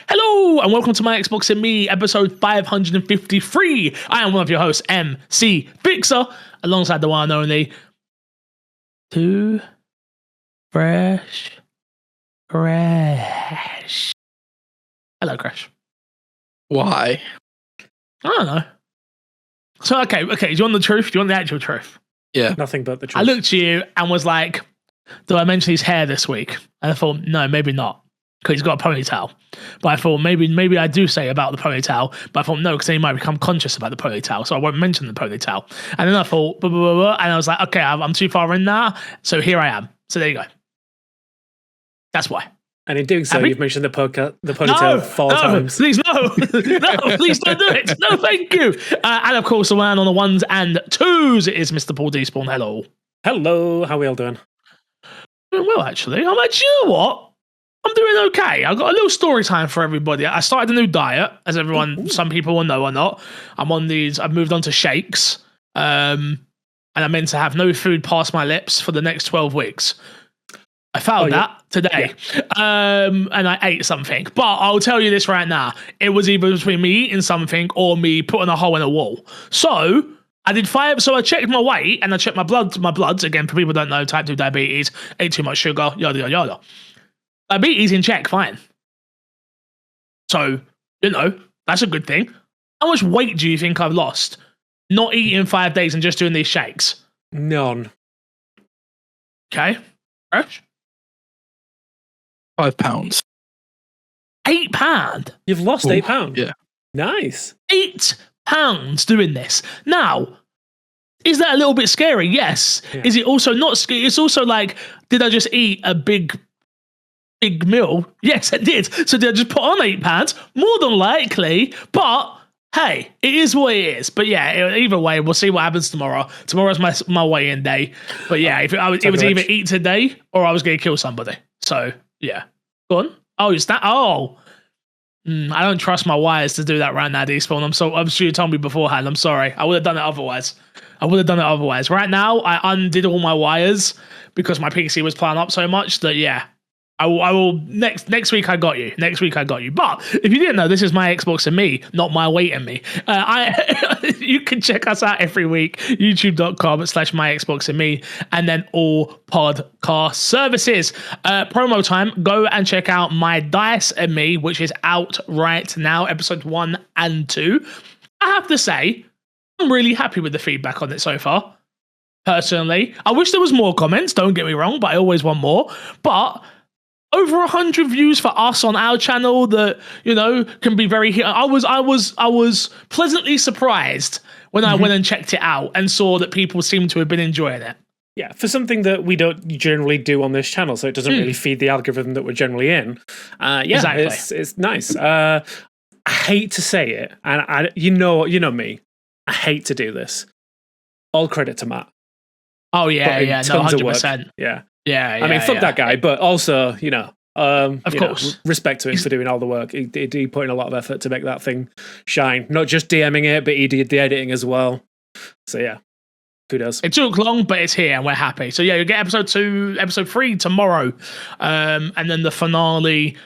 Hello, and welcome to My Xbox and Me, episode 553. I am one of your hosts, MC Fixer, alongside the one and only Too Fresh Crash. Hello, Crash. Why? I don't know. So, okay, do you want the truth? Do you want the actual truth? Yeah. Nothing but the truth. I looked at you and was like, do I mention his hair this week? And I thought, no, maybe not, because he's got a ponytail. But I thought maybe I do say about the ponytail, but I thought no, because then he might become conscious about the ponytail, so I won't mention the ponytail. And then I thought, blah, blah, blah, blah, and I was like, okay, I'm too far in now, so here I am. So there you go. That's why. And in doing so, you've mentioned the ponytail four times. Please, no. No, please don't do it. No, thank you. And of course, the man on the ones and twos is Mr. Paul Despawn. Hello. Hello. How are we all doing? Doing well, actually. I'm like, you know what? I'm doing okay. I've got a little story time for everybody. I started a new diet, as everyone, some people will know or not. I've moved on to shakes. And I'm meant to have no food past my lips for the next 12 weeks. I found that today. Yeah. And I ate something. But I'll tell you this right now. It was either between me eating something or me putting a hole in a wall. So I did 5. So I checked my weight and I checked my bloods. Again, for people who don't know, type 2 diabetes, ate too much sugar, yada, yada, yada. Diabetes in check, fine. So, that's a good thing. How much weight do you think I've lost? Not eating 5 days and just doing these shakes? None. Okay. Fresh? 5 pounds. £8? You've lost 8 pounds? Yeah. Nice. £8 doing this. Now, is that a little bit scary? Yes. Yeah. Is it also not scary? It's also like, did I just eat a big meal? Yes, I did. So did I just put on £8? More than likely. But hey, it is what it is. But yeah, either way, we'll see what happens tomorrow. Tomorrow's my weigh-in day. But yeah, it was either eat today or I was going to kill somebody. So yeah, go on. Oh, is that? Oh, I don't trust my wires to do that right now, Despawn. I'm sure you told me beforehand. I'm sorry. I would have done it otherwise. Right now, I undid all my wires because my PC was playing up so much that yeah. I will next week. I got you. But if you didn't know, this is My Xbox and Me, not My Weight and Me. You can check us out every week. YouTube.com/My Xbox and Me, and then all podcast services. Promo time. Go and check out My Dice and Me, which is out right now. Episode 1 and 2. I have to say, I'm really happy with the feedback on it so far. Personally, I wish there was more comments. Don't get me wrong, but I always want more. But over 100 views for us on our channel that, can be very... I was pleasantly surprised when I went and checked it out and saw that people seem to have been enjoying it. Yeah, for something that we don't generally do on this channel, so it doesn't really feed the algorithm that we're generally in. Exactly. It's nice. I hate to say it, and you know me. I hate to do this. All credit to Matt. Oh, yeah, no, 100%. Yeah. Yeah, I mean, fuck that guy, but also, of course, respect to him for doing all the work. He put in a lot of effort to make that thing shine. Not just DMing it, but he did the editing as well. So yeah, kudos. It took long, but it's here and we're happy. So yeah, you get episode 3 tomorrow, and then the finale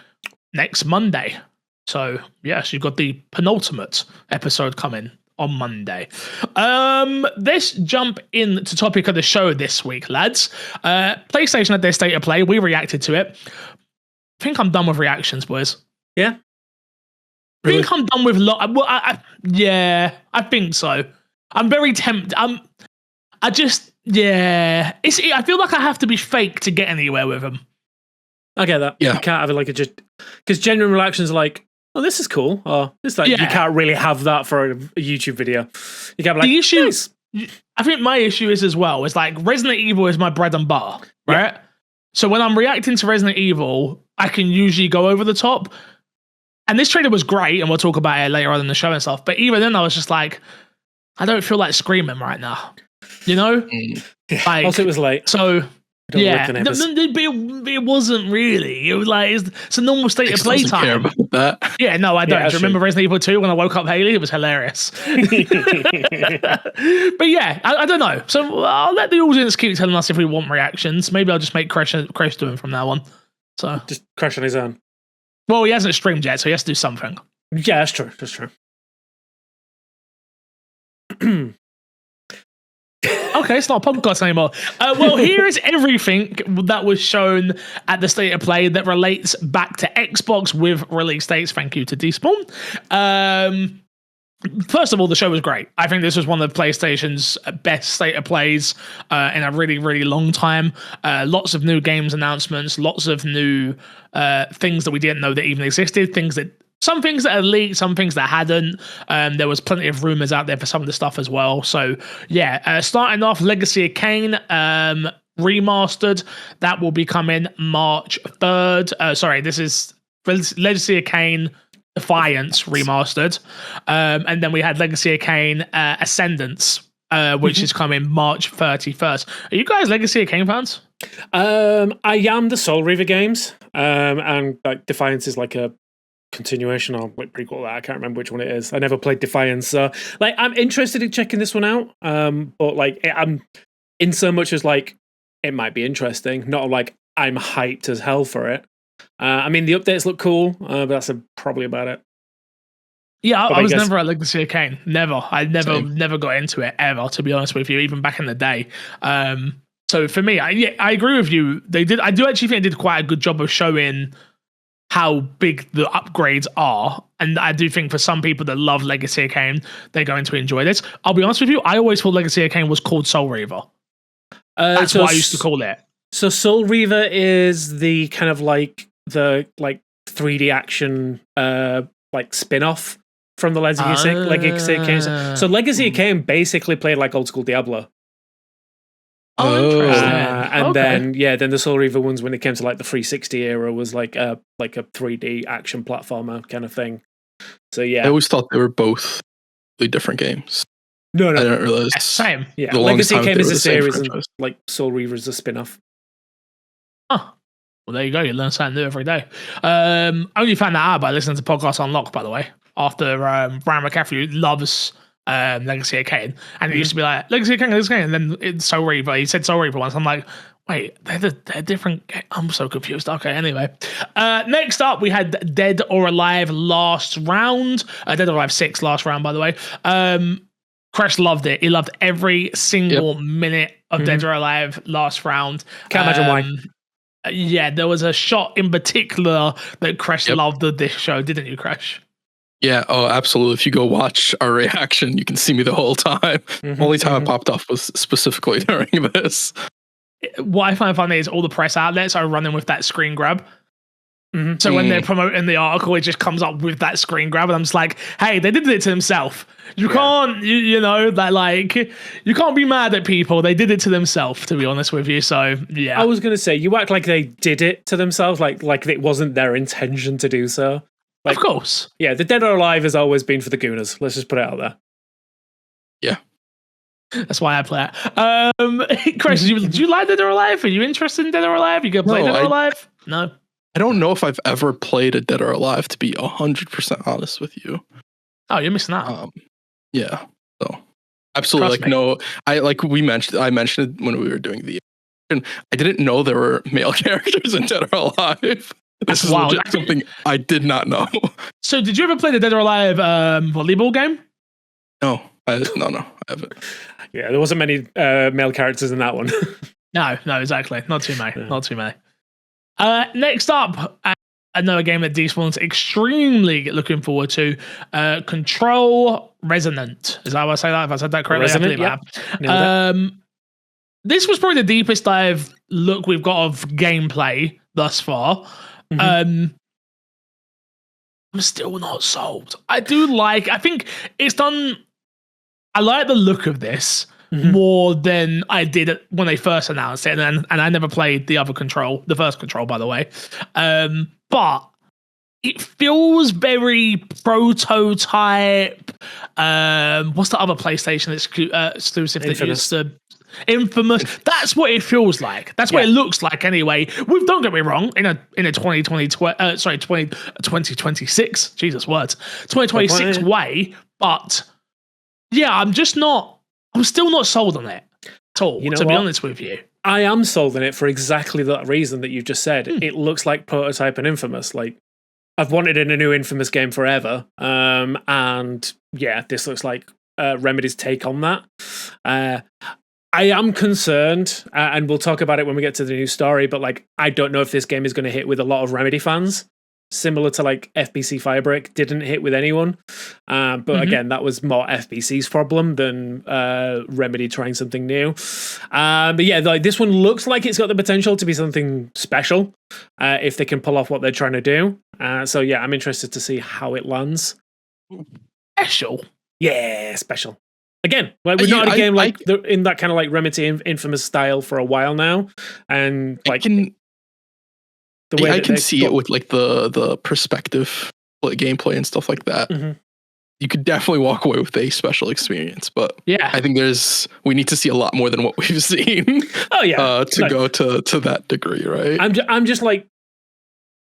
next Monday. So yes, you've got the penultimate episode coming on Monday. Let's jump into topic of the show this week, lads. PlayStation had their state of play. We reacted to it. I think I'm done with reactions, boys. Yeah? Really? I think I'm done with... yeah, I think so. I'm very tempted. I feel like I have to be fake to get anywhere with them. I get that. Yeah. You can't have it like because genuine reactions are like, oh, this is cool. Or this you can't really have that for a YouTube video. You can't be like, the issue, nice. I think my issue is like Resident Evil is my bread and butter, right? Yeah. So when I'm reacting to Resident Evil, I can usually go over the top. And this trailer was great, and we'll talk about it later on in the show and stuff. But even then, I was just like, I don't feel like screaming right now. Like, also, it was late. So yeah, it wasn't really. It was like it's a normal state of play time. Care about that. Yeah, no, I don't. Do you remember Resident Evil 2 when I woke up Haley? It was hilarious. But yeah, I don't know. So I'll let the audience keep telling us if we want reactions. Maybe I'll just make Crash do them from now on. So just Crash on his own. Well, he hasn't streamed yet, so he has to do something. Yeah, that's true. That's true. Okay, it's not a podcast anymore. Well, here is everything that was shown at the State of Play that relates back to Xbox with release dates. Thank you to Despawn. First of all, the show was great. I think this was one of PlayStation's best State of Plays in a really, really long time. Lots of new games announcements, lots of new things that we didn't know that even existed, some things that had leaked, some things that hadn't. There was plenty of rumors out there for some of the stuff as well. So yeah, starting off, Legacy of Kain remastered. That will be coming March 3rd. Sorry, this is Legacy of Kain Defiance remastered. And then we had Legacy of Kain Ascendance, which is coming March 31st. Are you guys Legacy of Kain fans? I am the Soul Reaver games. And like Defiance is like a continuation or like prequel. I can't remember which one it is. I never played Defiance, so like I'm interested in checking this one out. But like I'm in so much as like it might be interesting, not like I'm hyped as hell for it. I mean the updates look cool, but that's probably about it. Yeah, I was never at Legacy of Kain. Never. I never got into it ever, to be honest with you, even back in the day. So for me, I agree with you. I do actually think they did quite a good job of showing how big the upgrades are. And I do think for some people that love Legacy of Kain, they're going to enjoy this. I'll be honest with you, I always thought Legacy of Kain was called Soul Reaver. That's what I used to call it. So Soul Reaver is the kind of like the 3D action like spin-off from the Legacy of Kain. So Legacy of Kain basically played like old school Diablo. Oh, interesting. And then the Soul Reaver ones, when it came to like the 360 era, was like a 3D action platformer kind of thing. So yeah, I always thought they were both really different games. No, I didn't realize. Same. Yeah, Legacy of Kain is a series, and like Soul Reaver is a spin-off. Huh. Well, there you go. You learn something new every day. Only found that out by listening to Podcasts Unlocked, by the way. After Brian McCaffrey loves Legacy of Kain, and it used to be like Legacy of Kain, and then it's Soul Reaver. He said Soul Reaver once. I'm like, wait, they're different. I'm so confused. Okay, anyway. Next up, we had Dead or Alive last round. Dead or Alive 6 last round, by the way. Crash loved it. He loved every single minute of Dead or Alive last round. Can't imagine why. Yeah, there was a shot in particular that Crash loved of this show, didn't you, Crash? Yeah, oh, absolutely. If you go watch our reaction, you can see me the whole time. Only time I popped off was specifically during this. What I find funny is all the press outlets are running with that screen grab. So when they're promoting the article, it just comes up with that screen grab, and I'm just like, hey, they did it to themselves. You can't, you know, that like, you can't be mad at people. They did it to themselves, to be honest with you. So yeah, I was gonna say, you act like they did it to themselves, like it wasn't their intention to do so. Like, of course. Yeah, the Dead or Alive has always been for the Gooners. Let's just put it out there. Yeah. That's why I play it. Chris, do you like Dead or Alive? Are you interested in Dead or Alive? You gonna play Dead or Alive? No. I don't know if I've ever played a Dead or Alive, to be 100% honest with you. Oh, you're missing out. Yeah. So absolutely. Trust me. No, I mentioned it when we were doing the, and I didn't know there were male characters in Dead or Alive. This is legit something I did not know. So did you ever play the Dead or Alive volleyball game? No, I haven't. Yeah, there wasn't many male characters in that one. No, exactly. Not too many. Not too many. Next up, another game that Despawn's extremely looking forward to. Control Resonant. Is that how I say that? If I said that correctly? Resonant, yeah. This was probably the deepest dive look we've got of gameplay thus far. I'm still not sold. I think it's done. I like the look of this more than I did when they first announced it, and I never played the first Control, by the way. But it feels very prototype. What's the other PlayStation exclusive that used to? Infamous. That's what it feels like. That's what it looks like anyway. Don't get me wrong, in a 2026, Jesus words, 2026 way, but yeah, I'm still not sold on it at all, to be honest with you. I am sold on it for exactly that reason that you just said. It looks like Prototype and Infamous. Like, I've wanted in a new Infamous game forever. And yeah, this looks like Remedy's take on that. I am concerned, and we'll talk about it when we get to the new story, but like, I don't know if this game is going to hit with a lot of Remedy fans, similar to like FBC Firebreak didn't hit with anyone. But again, that was more FBC's problem than Remedy trying something new. But yeah, like this one looks like it's got the potential to be something special if they can pull off what they're trying to do. So yeah, I'm interested to see how it lands. Special? Yeah, special. Again, like we're not a game in that kind of like Remedy Infamous style for a while now, and like I can see it with like the perspective gameplay and stuff like that. You could definitely walk away with a special experience, but yeah, I think we need to see a lot more than what we've seen. Oh yeah, to go to that degree, right? I'm just like.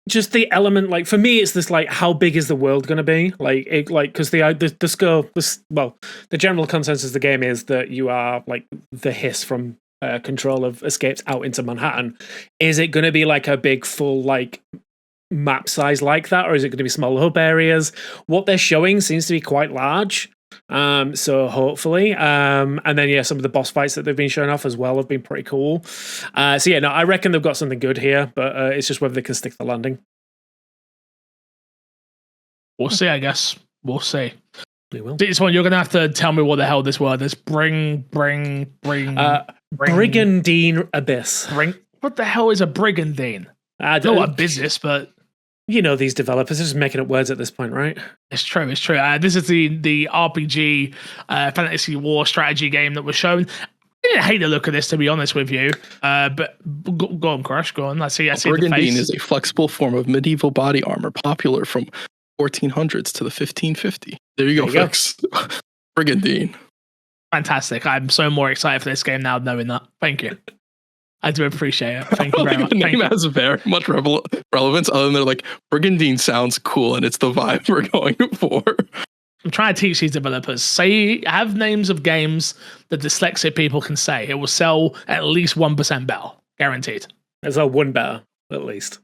Just the element, like for me, it's this like, how big is the world going to be? Because the scope, the general consensus of the game is that you are like the hiss from control of escapes out into Manhattan. Is it going to be like a big full like map size like that, or is it going to be small hub areas? What they're showing seems to be quite large. So hopefully, and then yeah, some of the boss fights that they've been showing off as well have been pretty cool. So yeah, no, I reckon they've got something good here, but it's just whether they can stick the landing. We'll see, I guess. We'll see. We will. This one, you're gonna have to tell me what the hell this word is. Brigandine Abyss. What the hell is a brigandine? I don't know what business, but. You know, these developers are just making up words at this point, right? It's true. This is the RPG fantasy war strategy game that was shown. I didn't hate the look of this, to be honest with you. But go on, Crush. Go on. I see Brigandine is a flexible form of medieval body armor popular from 1400s to the 1550. There you go, folks. Brigandine. Fantastic. I'm so more excited for this game now knowing that. Thank you. I do appreciate it. Thank you very much. The name has very much relevance, other than they're like, Brigandine sounds cool and it's the vibe we're going for. I'm trying to teach these developers. Have names of games that dyslexic people can say. It will sell at least 1% better. Guaranteed. It's a 1 better, at least.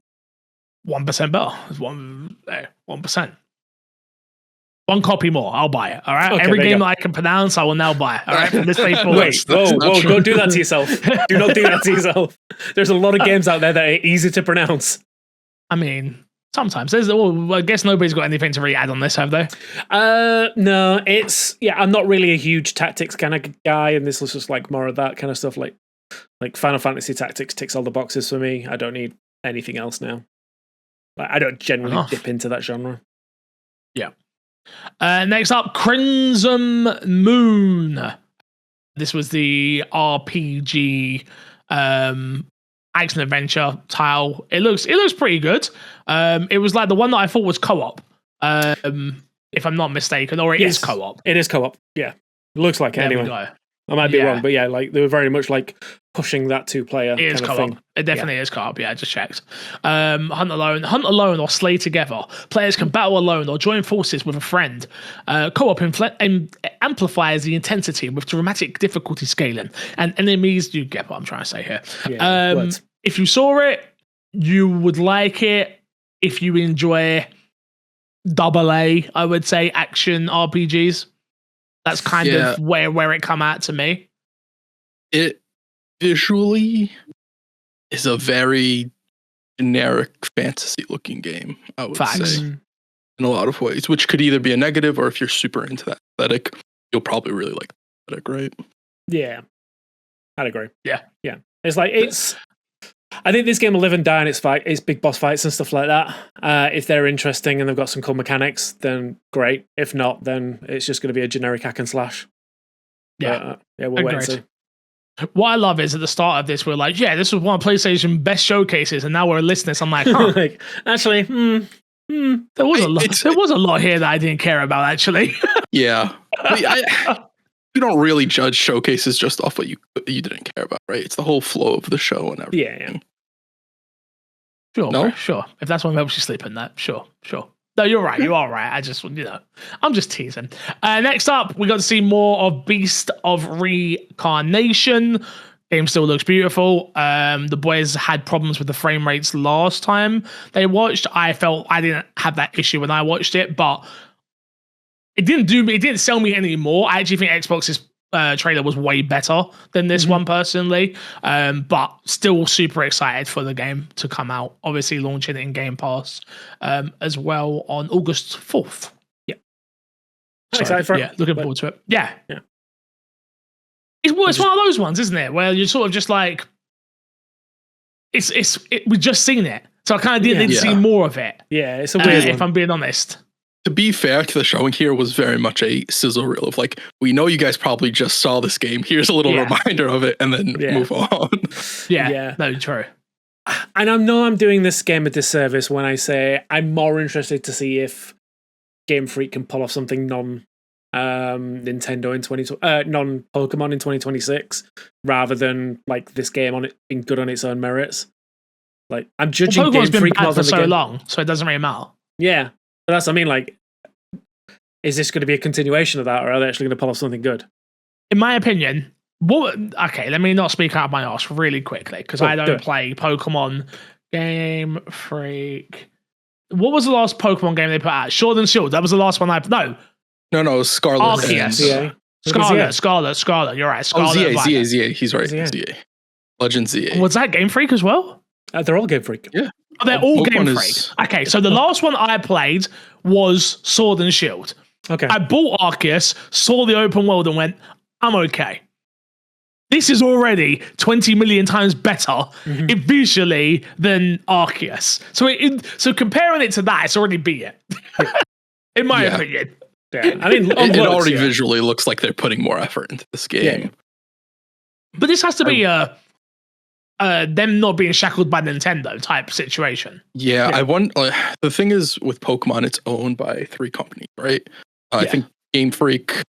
1% better. It's 1%. One copy more, I'll buy it. All right. Okay, every game that I can pronounce, I will now buy. All right. From this day forward. Wait, whoa! Don't do that to yourself. Do not do that to yourself. There's a lot of games out there that are easy to pronounce. I mean, sometimes I guess nobody's got anything to really add on this, have they? No. I'm not really a huge tactics kind of guy, and this was just like more of that kind of stuff. Like Final Fantasy Tactics ticks all the boxes for me. I don't need anything else now. Like, I don't generally dip into that genre. Yeah. Next up, Crimson Moon. This was the RPG action adventure tile. It looks pretty good. It was like the one that I thought was co-op, if I'm not mistaken, or it is co-op. It is co-op. Yeah, it looks like it anyway. I might be wrong, but yeah, like they were very much like pushing that 2-player kind of thing. It definitely is co-op. Yeah, I just checked. Hunt alone, or slay together. Players can battle alone or join forces with a friend. Co-op amplifies the intensity with dramatic difficulty scaling, and enemies. You get what I'm trying to say here. Yeah, if you saw it, you would like it. If you enjoy AA, I would say action RPGs. That's kind of where it come out to me. It visually is a very generic fantasy looking game, I would say, in a lot of ways, which could either be a negative, or if you're super into that aesthetic, you'll probably really like the aesthetic, right? Yeah, I'd agree. Yeah. It's like I think this game will live and die in its big boss fights and stuff like that. If they're interesting and they've got some cool mechanics, then great. If not, then it's just going to be a generic hack and slash. Yeah, we'll wait and see. What I love is at the start of this, we're like, yeah, this was one of PlayStation's best showcases, and now we're listening. So I'm like, actually, there was a lot. There was a lot here that I didn't care about, actually. Yeah, you don't really judge showcases just off what you didn't care about, right? It's the whole flow of the show and everything. Yeah. Sure. If that's what helps you sleep at night, sure. No, you're right. You are right. I just, I'm just teasing. Next up, we got to see more of Beast of Reincarnation. Game still looks beautiful. The boys had problems with the frame rates last time they watched. I felt I didn't have that issue when I watched it, but it didn't sell me anymore. I actually think Xbox's trailer was way better than this one personally. But still super excited for the game to come out. Obviously launching it in Game Pass as well on August 4th. Yeah. So, excited for it. Yeah, looking forward to it. Yeah. It's one of those ones, isn't it? Where you're sort of just like, we've just seen it. So I kind of didn't see more of it. Yeah, it's a weird one. If I'm being honest. To be fair to the showing here was very much a sizzle reel of like, we know you guys probably just saw this game. Here's a little reminder of it and then move on. Yeah, no, true. And I know I'm doing this game a disservice when I say I'm more interested to see if Game Freak can pull off something Nintendo in non-Pokemon in 2026, rather than like this game on it being good on its own merits. Like I'm judging Pokemon's Game Freak been bad for so long, so it doesn't really matter. Yeah, but that's what I mean. Like, is this going to be a continuation of that, or are they actually going to pull off something good? In my opinion, okay, let me not speak out of my arse really quickly because I don't play Pokemon. Game Freak. What was the last Pokemon game they put out? Sword and Shield. That was the last one No, Scarlet. Arceus. Scarlet. You're right. Scarlet. ZA. He's right. ZA. Legend ZA. Was that Game Freak as well? They're all Game Freak. Yeah. Oh, they're all Game Freak. Okay, so the last one I played was Sword and Shield. Okay. I bought Arceus, saw the open world, and went, I'm okay. This is already 20 million times better visually than Arceus. So comparing it to that, it's already beat it. In my opinion. Yeah. I mean, it already visually looks like they're putting more effort into this game. Yeah. But this has to be them not being shackled by Nintendo type situation. Yeah. I want. The thing is, with Pokemon, it's owned by 3 companies, right? I think Game Freak,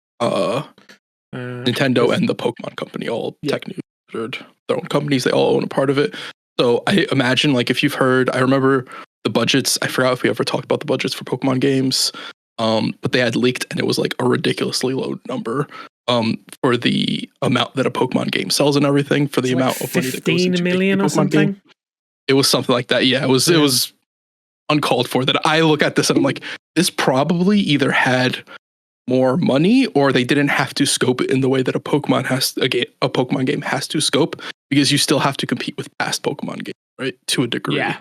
Nintendo, and the Pokemon Company all technically considered their own companies. They all own a part of it. So I imagine, like, if you've heard, I remember the budgets. I forgot if we ever talked about the budgets for Pokemon games. But they had leaked, and it was like a ridiculously low number for the amount that a Pokemon game sells and everything. For the amount of money that goes into 15 million or something. Game. It was something like that. Yeah, it was uncalled for. That I look at this and I'm like, this probably either had more money or they didn't have to scope it in the way that a Pokemon game has to scope, because you still have to compete with past Pokemon games, right? To a degree. Yeah.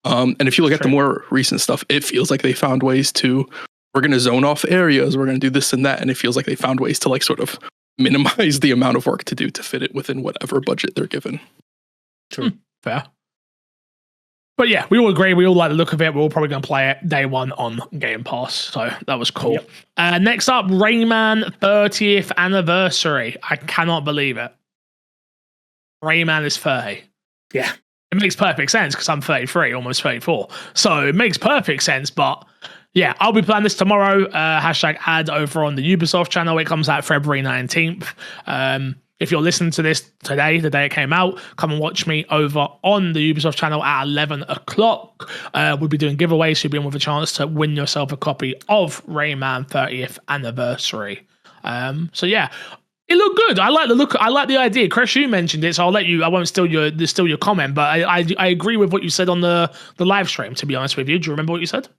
And if you look at the more recent stuff, it feels like they found ways to, we're going to zone off areas, we're going to do this and that. And it feels like they found ways to like sort of minimize the amount of work to do to fit it within whatever budget they're given. True. Fair. But yeah, we all agree. We all like the look of it. We're all probably going to play it day one on Game Pass. So that was cool. Yep. Next up, Rayman 30th anniversary. I cannot believe it. Rayman is 30. Yeah. It makes perfect sense because I'm 33, almost 34. So it makes perfect sense. But yeah, I'll be playing this tomorrow. #ad over on the Ubisoft channel. It comes out February 19th. If you're listening to this today, the day it came out, come and watch me over on the Ubisoft channel at 11 o'clock. We'll be doing giveaways, so you'll be in with a chance to win yourself a copy of Rayman 30th Anniversary. So yeah, it looked good. I like the look. I like the idea. Chris, you mentioned it, so I won't steal your comment, but I agree with what you said on the live stream, to be honest with you. Do you remember what you said?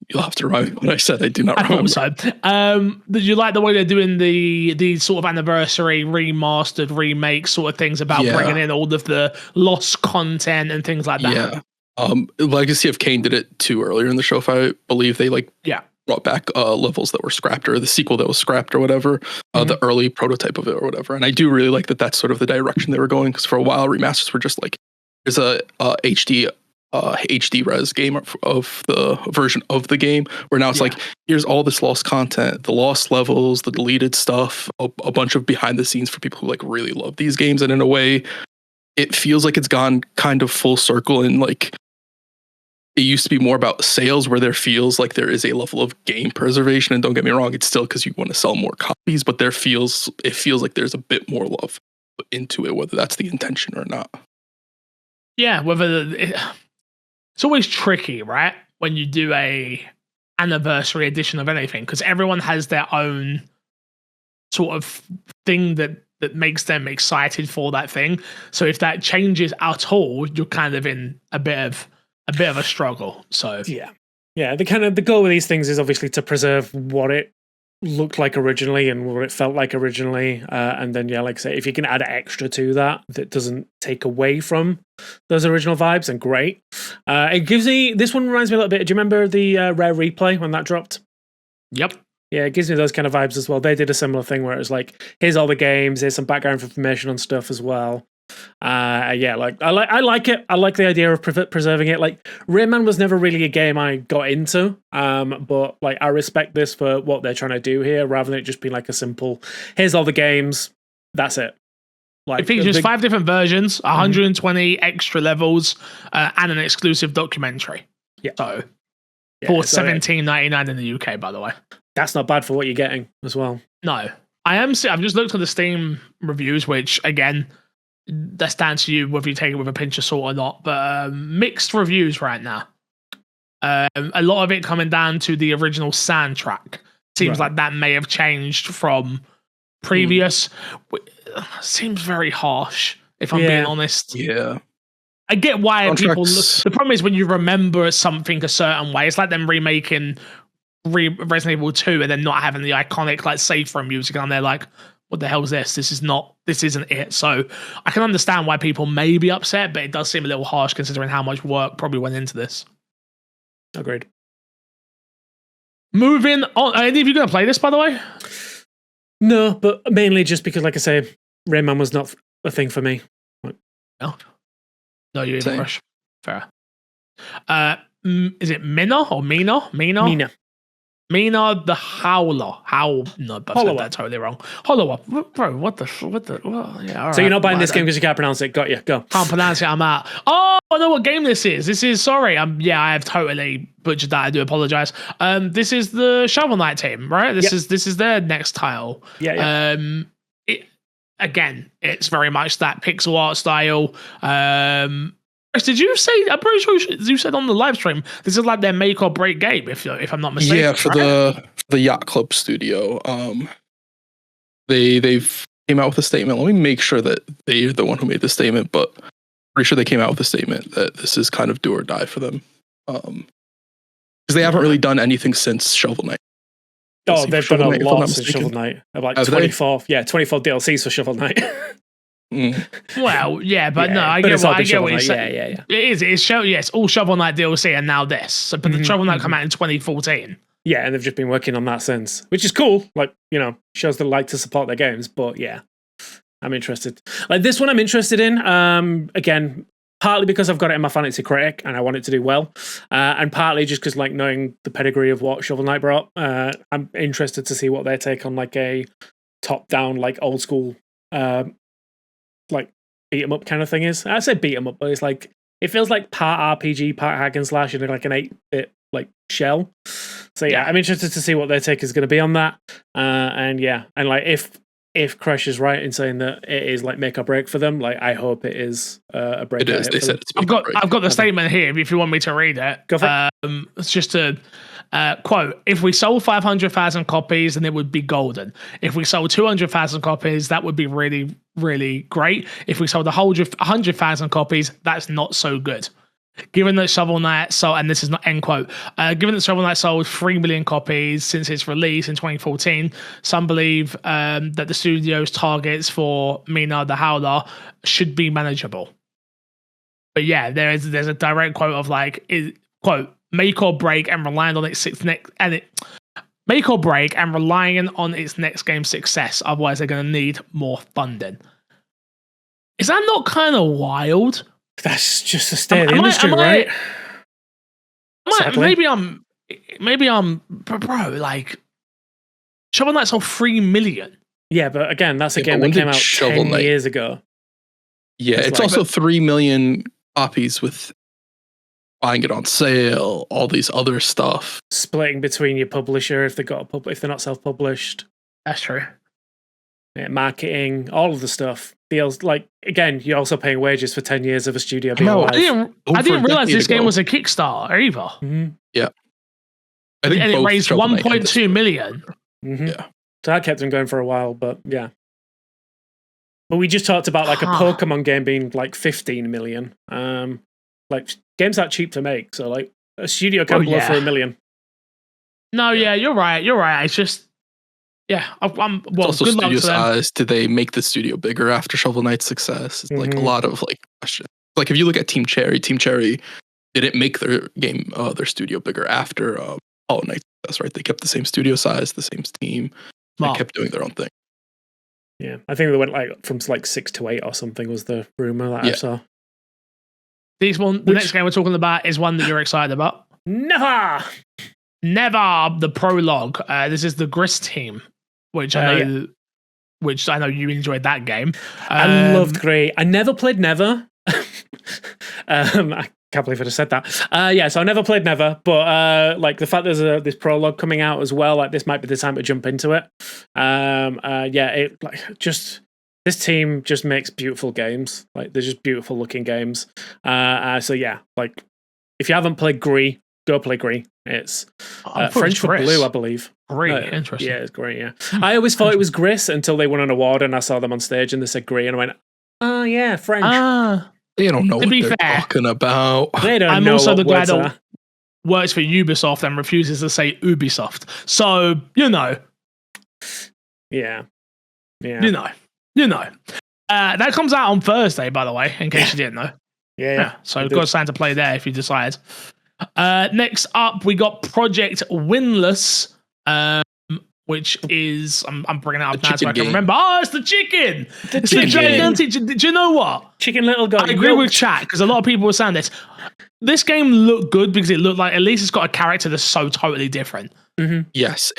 You'll have to remind me what I said. I do not remember. I thought so. Did you like the way they're doing the sort of anniversary remastered remake sort of things about bringing in all of the lost content and things like that? Yeah. Legacy of Kain did it too earlier in the show. If I believe they brought back levels that were scrapped, or the sequel that was scrapped or whatever, the early prototype of it or whatever. And I do really like that that's sort of the direction they were going, because for a while remasters were just like, there's a HD res game of the version of the game, where now it's like, here's all this lost content, the lost levels, the deleted stuff, a bunch of behind the scenes for people who like really love these games. And in a way, it feels like it's gone kind of full circle, and like it used to be more about sales, where there feels like there is a level of game preservation. And don't get me wrong, it's still because you want to sell more copies, but it feels like there's a bit more love put into it, whether that's the intention or not. Yeah, it's always tricky, right? When you do a anniversary edition of anything, because everyone has their own sort of thing that that makes them excited for that thing. So if that changes at all, you're kind of in a bit of a struggle. So yeah. The goal with these things is obviously to preserve what it looked like originally and what it felt like originally, and then like I say, if you can add extra to that doesn't take away from those original vibes, then great. It gives me, this one reminds me a little bit, do you remember the Rare Replay when that dropped? Yep. Yeah, it gives me those kind of vibes as well. They did a similar thing where it was like, here's all the games, here's some background information on stuff as well. Like I like it. I like the idea of preserving it. Like Rayman was never really a game I got into, but like I respect this for what they're trying to do here, rather than it just being like a simple, here's all the games, that's it. Like it features 5 different versions, 120 extra levels, and an exclusive documentary. Yeah. So for $17.99 in the UK, by the way. That's not bad for what you're getting as well. No, I've just looked at the Steam reviews, which again, that's down to you whether you take it with a pinch of salt or not, but mixed reviews right now. A lot of it coming down to the original soundtrack. Seems like that may have changed from previous. Seems very harsh, if I'm being honest. Yeah. I get why people look. The problem is when you remember something a certain way, it's like them remaking Resident Evil 2 and then not having the iconic like save from music on there, like, what the hell is this? This isn't it. So I can understand why people may be upset, but it does seem a little harsh considering how much work probably went into this. Agreed. Moving on. Are any of you going to play this, by the way? No, but mainly just because, like I say, Rayman was not a thing for me. No, you didn't rush. Fair. Is it Mina or Mina? Mina the Howler. No, I said that totally wrong. Hollower. Bro, what the? Well, yeah, so you're not buying this game because you can't pronounce it. Got you. Go. Can't pronounce it. I'm out. Oh, I know what game this is. Sorry. I have totally butchered that. I do apologize. This is the Shovel Knight team, right? This is their next title. Yeah. Again, it's very much that pixel art style. Did you say? I'm pretty sure you said on the live stream this is like their make or break game, if I'm not mistaken. Yeah, for the Yacht Club studio. They've came out with a statement. Let me make sure that they're the one who made the statement, but pretty sure they came out with a statement that this is kind of do or die for them. Because they haven't really done anything since Shovel Knight. Oh, they've done a lot since Shovel Knight. Like 24 DLCs for Shovel Knight. Well, yeah, but no, I get what you're saying. Yeah. It's all Shovel Knight DLC and now this. So, but the Shovel Knight came out in 2014. Yeah, and they've just been working on that since, which is cool. Like, shows they like to support their games. But yeah, I'm interested. Like this one, I'm interested in. Again, partly because I've got it in my Fantasy Critic and I want it to do well, and partly just because, like, knowing the pedigree of what Shovel Knight brought, I'm interested to see what their take on like a top-down, like old school, like beat 'em up kind of thing is. I say beat 'em up, but it's like it feels like part RPG, part hack and slash, and like an 8-bit like shell. So yeah, I'm interested to see what their take is going to be on that. And like if Crush is right in saying that it is like make or break for them, like I hope it is a break. It is. They said it's I've got the statement here. If you want me to read it, go for it. It's just a quote: "If we sold 500,000 copies, then it would be golden. If we sold 200,000 copies, that would be really, really great. If we sold 100,000 copies, that's not so good. Given that Shovel Knight sold," and this is not end quote, "given that Shovel Knight sold 3 million copies since its release in 2014, some believe that the studio's targets for Mina the Howler should be manageable." But yeah, there's a direct quote of like, quote, "Make or break and relying on its next game's success. Otherwise, they're going to need more funding." Is that not kind of wild? That's just the state of the industry, right? Maybe I'm, bro. Like, Shovel Knight sold 3 million. Yeah, but again, that's a game that came out 10 years ago. Yeah, it's also 3 million copies with buying it on sale, all these other stuff, splitting between your publisher if if they're not self-published. That's true. Yeah, marketing, all of the stuff. Feels like, again, you're also paying wages for 10 years of a studio being alive. I didn't realize this game was a Kickstarter either. Mm-hmm. Yeah. And it raised 1.2 million. Mm-hmm. Yeah. So that kept them going for a while, but yeah. But we just talked about like a Pokemon game being like 15 million. Like games aren't cheap to make, so like a studio can't blow for $1 million. No, yeah, you're right. It's just, I'm well. It's also good luck studio to them. size. Did they make the studio bigger after Shovel Knight's success? It's like a lot of like questions. Like if you look at Team Cherry didn't make their game, their studio bigger after Hollow Knight's success, right? They kept the same studio size, the same team, and kept doing their own thing. Yeah, I think they went like from like 6 to 8 or something was the rumor that I saw. The next game we're talking about is one that you're excited about. Never, the prologue. This is the Grist team, which I know you enjoyed that game. I loved Grey. I never played Never. I can't believe I just said that. So I never played Never, but like the fact there's this prologue coming out as well, like this might be the time to jump into it. It like just this team just makes beautiful games. Like they're just beautiful looking games. Like if you haven't played Grey, go play Grey. It's French for blue, I believe. Great, interesting. Yeah, it's great. Yeah, I always thought it was Gris until they won an award and I saw them on stage and they said Grey and I went, oh yeah, French. They don't know what they're talking about. They don't I'm know also what the guy words that are. works for Ubisoft and refuses to say Ubisoft. So, you know. Yeah. You know. That comes out on Thursday, by the way, in case you didn't know. Yeah. So you've got something to play there if you decide. Next up, we got Project Windless, which is I'm bringing it up now so I can remember. Oh, it's the chicken. It's the gigantic. Do you know what? Chicken Little got. I agree with chat because a lot of people were saying this. This game looked good because it looked like at least it's got a character that's so totally different. Mm-hmm. Yes,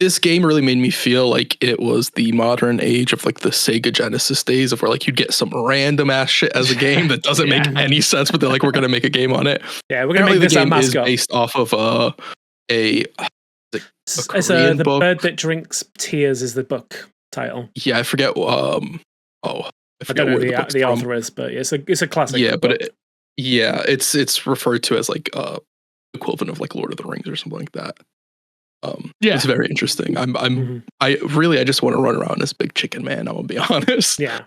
this game really made me feel like it was the modern age of like the Sega Genesis days of where like you'd get some random ass shit as a game that doesn't make any sense, but they're like, we're gonna make a game on it. Yeah, we're gonna make this our mascot. Is based off of a the book. Bird That Drinks Tears is the book title. Yeah, I forget. I don't know who the author is, but it's a classic. Yeah, but it's referred to as like equivalent of like Lord of the Rings or something like that. It's very interesting. I just want to run around this big chicken man. I'm gonna be honest. Yeah.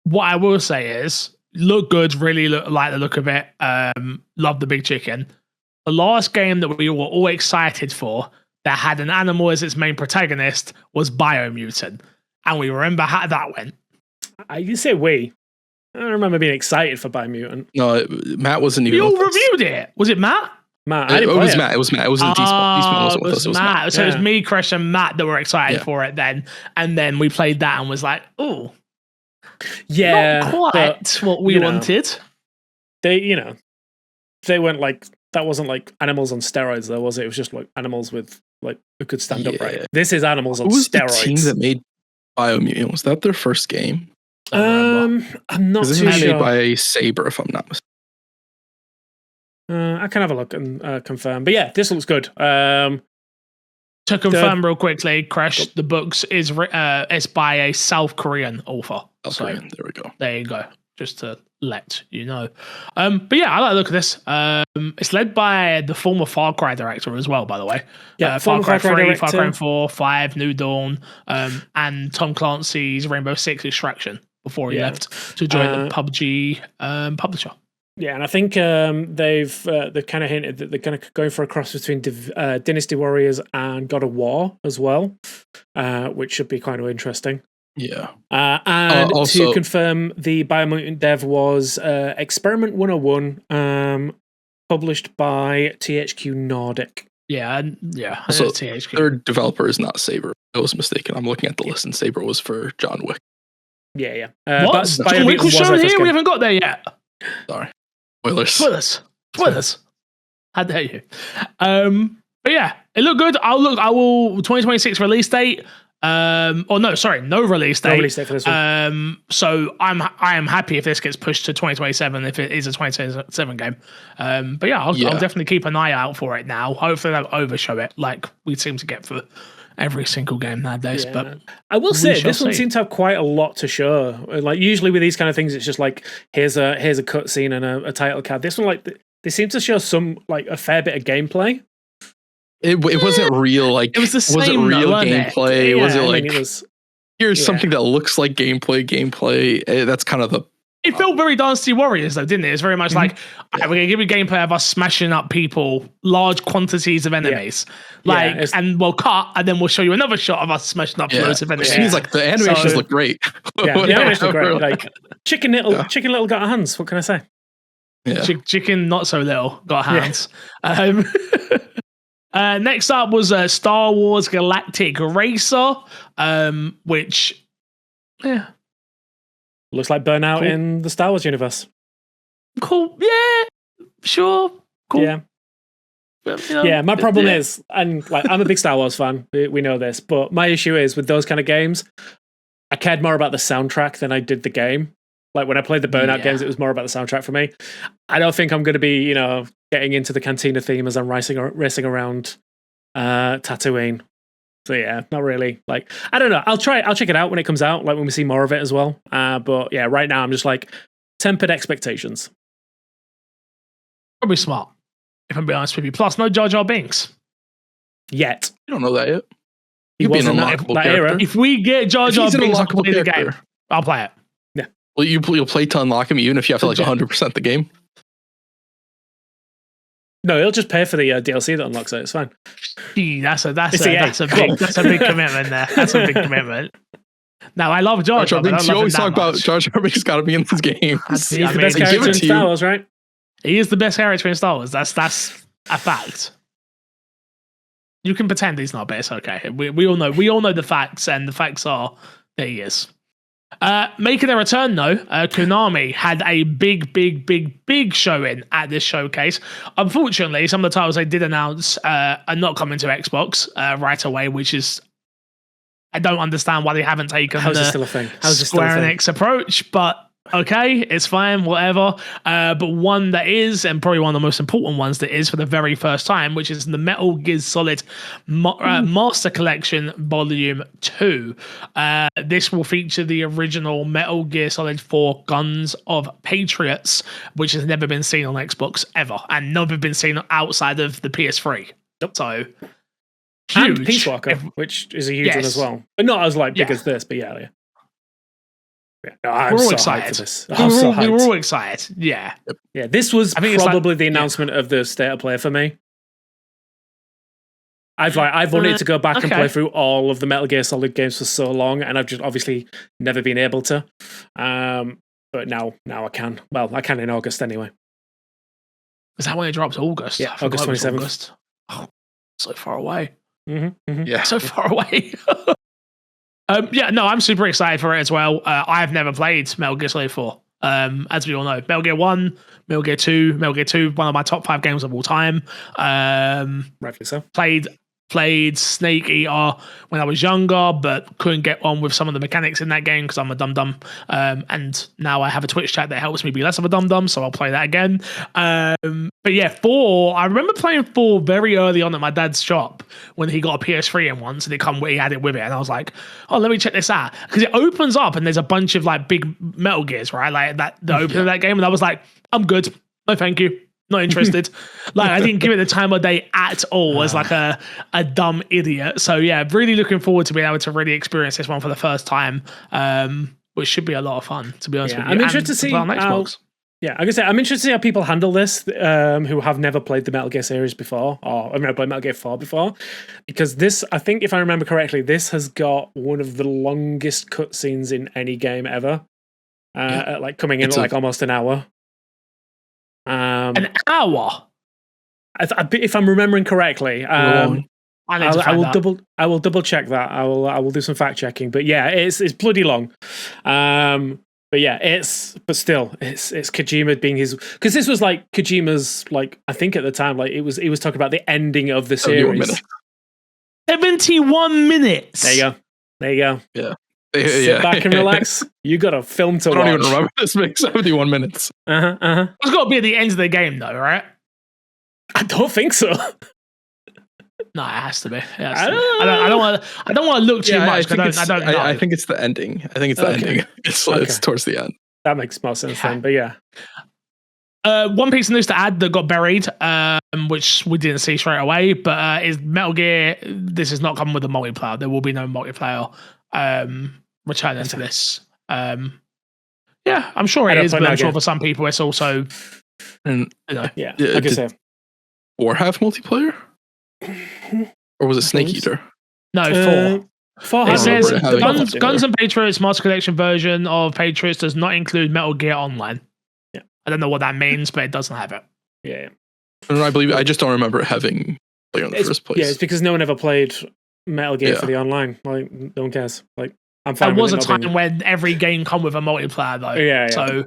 What I will say is, look good. Really like the look of it. Love the big chicken. The last game that we were all excited for that had an animal as its main protagonist was Biomutant, and we remember how that went. You say we. I don't remember being excited for Biomutant. No, Matt wasn't even. You all reviewed it. Was it Matt? Matt, I didn't play it. Matt. It was Matt. It wasn't Matt. It was Matt. So it was me, Crash, and Matt that were excited for it then. And then we played that and was like, oh. Yeah. Not quite what we wanted. They weren't like, that wasn't like animals on steroids though, was it? It was just like animals with like, who could stand upright. This is animals on steroids. The team that made Biomutant? Was that their first game? I'm not too sure. This is made by Saber, if I'm not mistaken. I can have a look and confirm. But yeah, this looks good. To confirm real quickly, Crash, the books is it's by a South Korean author. Korean, there we go. There you go. Just to let you know. But yeah, I like the look of this. It's led by the former Far Cry director as well, by the way. Yeah, Far Cry 3, Far Cry 4, 5, New Dawn, and Tom Clancy's Rainbow Six Extraction before he left to join the PUBG publisher. Yeah, and I think they've kind of hinted that they're kind of going for a cross between Dynasty Warriors and God of War as well, which should be kind of interesting. Yeah. And also, to confirm, the Biomutant dev was Experiment 101, published by THQ Nordic. Yeah. So THQ. Their developer is not Saber. I was mistaken. I'm looking at the list, and Saber was for John Wick. Yeah. What? John Wick was shown here? We haven't got there yet. Sorry. Spoilers. How dare you? But yeah, it looked good. I will 2026 release date. No release date. No release date for this one. So I am happy if this gets pushed to 2027 if it is a 2027 game. But yeah, I'll definitely keep an eye out for it now. Hopefully they'll overshow it like we seem to get for every single game nowadays. Yeah. But I will say this one seems to have quite a lot to show. Like usually with these kind of things, it's just like here's a cutscene and a title card. This one, like they seem to show some like a fair bit of gameplay. It wasn't real. Like it was the same. Was it real gameplay? Yeah, was it like? It was. here's something that looks like gameplay. That's kind of the. It felt very Dynasty Warriors, though, didn't it? It's very much like, we're going to give you gameplay of us smashing up people, large quantities of enemies. And we'll cut, and then we'll show you another shot of us smashing up loads of enemies. Which means, like, the animations look great. The animations look great. Like, chicken little got hands. What can I say? Yeah. Chicken not so little got hands. Next up was Star Wars Galactic Racer, which, looks like Burnout in the Star Wars universe. Cool. Yeah. Sure. Cool. Yeah. But, my problem is, and like I'm a big Star Wars fan, we know this, but my issue is with those kind of games, I cared more about the soundtrack than I did the game. Like when I played the Burnout games, it was more about the soundtrack for me. I don't think I'm going to be, getting into the Cantina theme as I'm racing around Tatooine. So yeah, not really. Like, I don't know. I'll check it out when it comes out, like when we see more of it as well. But yeah, right now I'm just like tempered expectations. Probably smart, if I'm being honest with you. Plus, no Jar Jar Binks yet. You don't know that yet. He wasn't in that era. If we get Jar Jar Binks, I'll play the game. I'll play it. Yeah. Well, you'll play to unlock him, even if you have to like 100% the game. No, he'll just pay for the DLC that unlocks it. It's fine. Gee, that's a big commitment there. That's a big commitment. Now I love Jar Jar Binks. You always talk about Jar Jar Binks got to be in this game. He's the best character in Star Wars, right? He is the best character in Star Wars. That's a fact. You can pretend he's not, but it's okay. We all know. We all know the facts, and the facts are that he is. Making a return though, Konami had a big showing at this showcase. Unfortunately, some of the titles they did announce are not coming to Xbox right away, which is, I don't understand why they haven't taken the Square Enix approach, but okay, it's fine, whatever. But one that is, and probably one of the most important ones that is for the very first time, which is the Metal Gear Solid Master Collection Volume 2. This will feature the original Metal Gear Solid 4 Guns of Patriots, which has never been seen on Xbox ever, and never been seen outside of the PS3. So, huge. And Peace Walker, which is a huge one as well. But not as big as this, but yeah. No, we're all excited for this. We were all excited. Yeah. Yeah. This was probably the announcement of the state of play for me. I've wanted to go back and play through all of the Metal Gear Solid games for so long, and I've just obviously never been able to. But now I can. Well, I can in August anyway. Is that when it drops? August? Yeah, August 27th. Oh, so far away. Yeah. So far away. I'm super excited for it as well. I've never played Metal Gear Solid 4. As we all know, Metal Gear 1, Metal Gear 2, one of my top 5 games of all time. Rightfully so. Played Snake Eater when I was younger, but couldn't get on with some of the mechanics in that game because I'm a dum-dum. And now I have a Twitch chat that helps me be less of a dum-dum, so I'll play that again. But yeah, 4, I remember playing 4 very early on at my dad's shop when he got a PS3 in once, and he had it with it, and I was like, oh, let me check this out. Because it opens up and there's a bunch of like big Metal Gears, right? Like that, the opening of that game, and I was like, I'm good. No, thank you. Not interested. Like I didn't give it the time of day at all as like a dumb idiot. So yeah, really looking forward to being able to really experience this one for the first time, which should be a lot of fun, to be honest with you. I'm interested to see on Xbox. I'm interested to see how people handle this who have never played the Metal Gear series before, or I've never played Metal Gear 4 before, because this, I think if I remember correctly, this has got one of the longest cutscenes in any game ever, like coming in at almost an hour. An hour. If I'm remembering correctly, I will double check that. I will do some fact checking. But yeah, it's bloody long. But yeah, it's Kojima being his, because this was like Kojima's, like I think at the time, like he was talking about the ending of the series. 71 minutes. There you go. Yeah. Sit back and relax. You got a film to watch. I don't even remember this makes 71 minutes. It's got to be at the end of the game, though, right? I don't think so. No, it has to be. I don't want to look too much. I don't know. I think it's the ending. Ending. It's towards the end. That makes more sense then. But yeah. One piece of news to add that got buried, which we didn't see straight away, but is Metal Gear. This is not coming with a multiplayer. There will be no multiplayer. returning to this. Yeah, I'm sure it is, but I'm sure for some people it's also, and yeah, like I said, or have multiplayer, or was it Snake Eater? No, 4. It says Guns and Patriots Master Collection version of Patriots does not include Metal Gear Online. Yeah, I don't know what that means, but it doesn't have it. Yeah. And I just don't remember it having player in the first place. Yeah, it's because no one ever played Metal Gear for the online. Like, no one cares. Like, I'm fine. There was a time when every game come with a multiplayer though. Yeah. So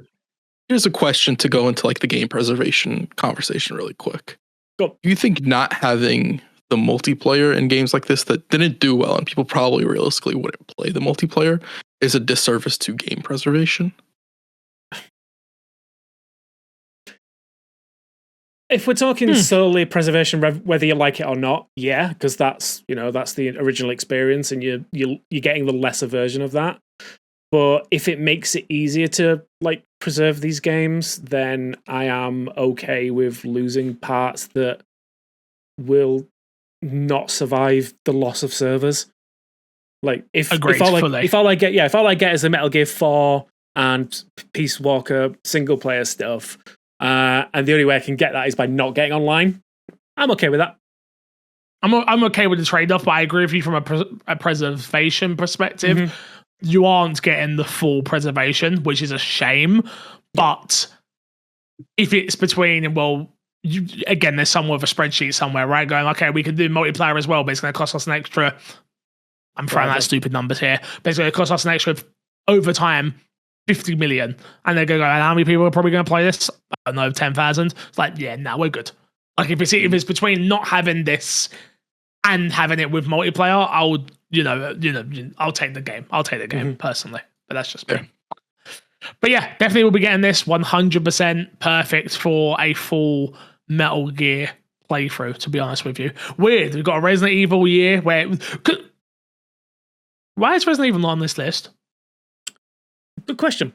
here's a question to go into like the game preservation conversation really quick. Go. Do you think not having the multiplayer in games like this that didn't do well and people probably realistically wouldn't play the multiplayer is a disservice to game preservation? If we're talking solely preservation, whether you like it or not, yeah, because that's the original experience, and you're getting the lesser version of that. But if it makes it easier to like preserve these games, then I am okay with losing parts that will not survive the loss of servers. Like if all I get is the Metal Gear 4 and Peace Walker single player stuff. And the only way I can get that is by not getting online. I'm okay with that. I'm okay with the trade-off, but I agree with you from a preservation perspective. Mm-hmm. You aren't getting the full preservation, which is a shame. But if it's between, again, there's someone with a spreadsheet somewhere, right? Going, okay, we can do multiplayer as well, but it's going to cost us an extra. I'm throwing out stupid numbers here. But it's going to cost us an extra over time 50 million. And they're going to go, how many people are probably going to play this? I don't know, 10,000. It's like, yeah, no, we're good. Like if it's between not having this and having it with multiplayer, I'll take the game. I'll take the game personally. But that's just me. But yeah, definitely we'll be getting this 100% perfect for a full Metal Gear playthrough, to be honest with you. Weird. We've got a Resident Evil year where... Why is Resident Evil not on this list? Good question.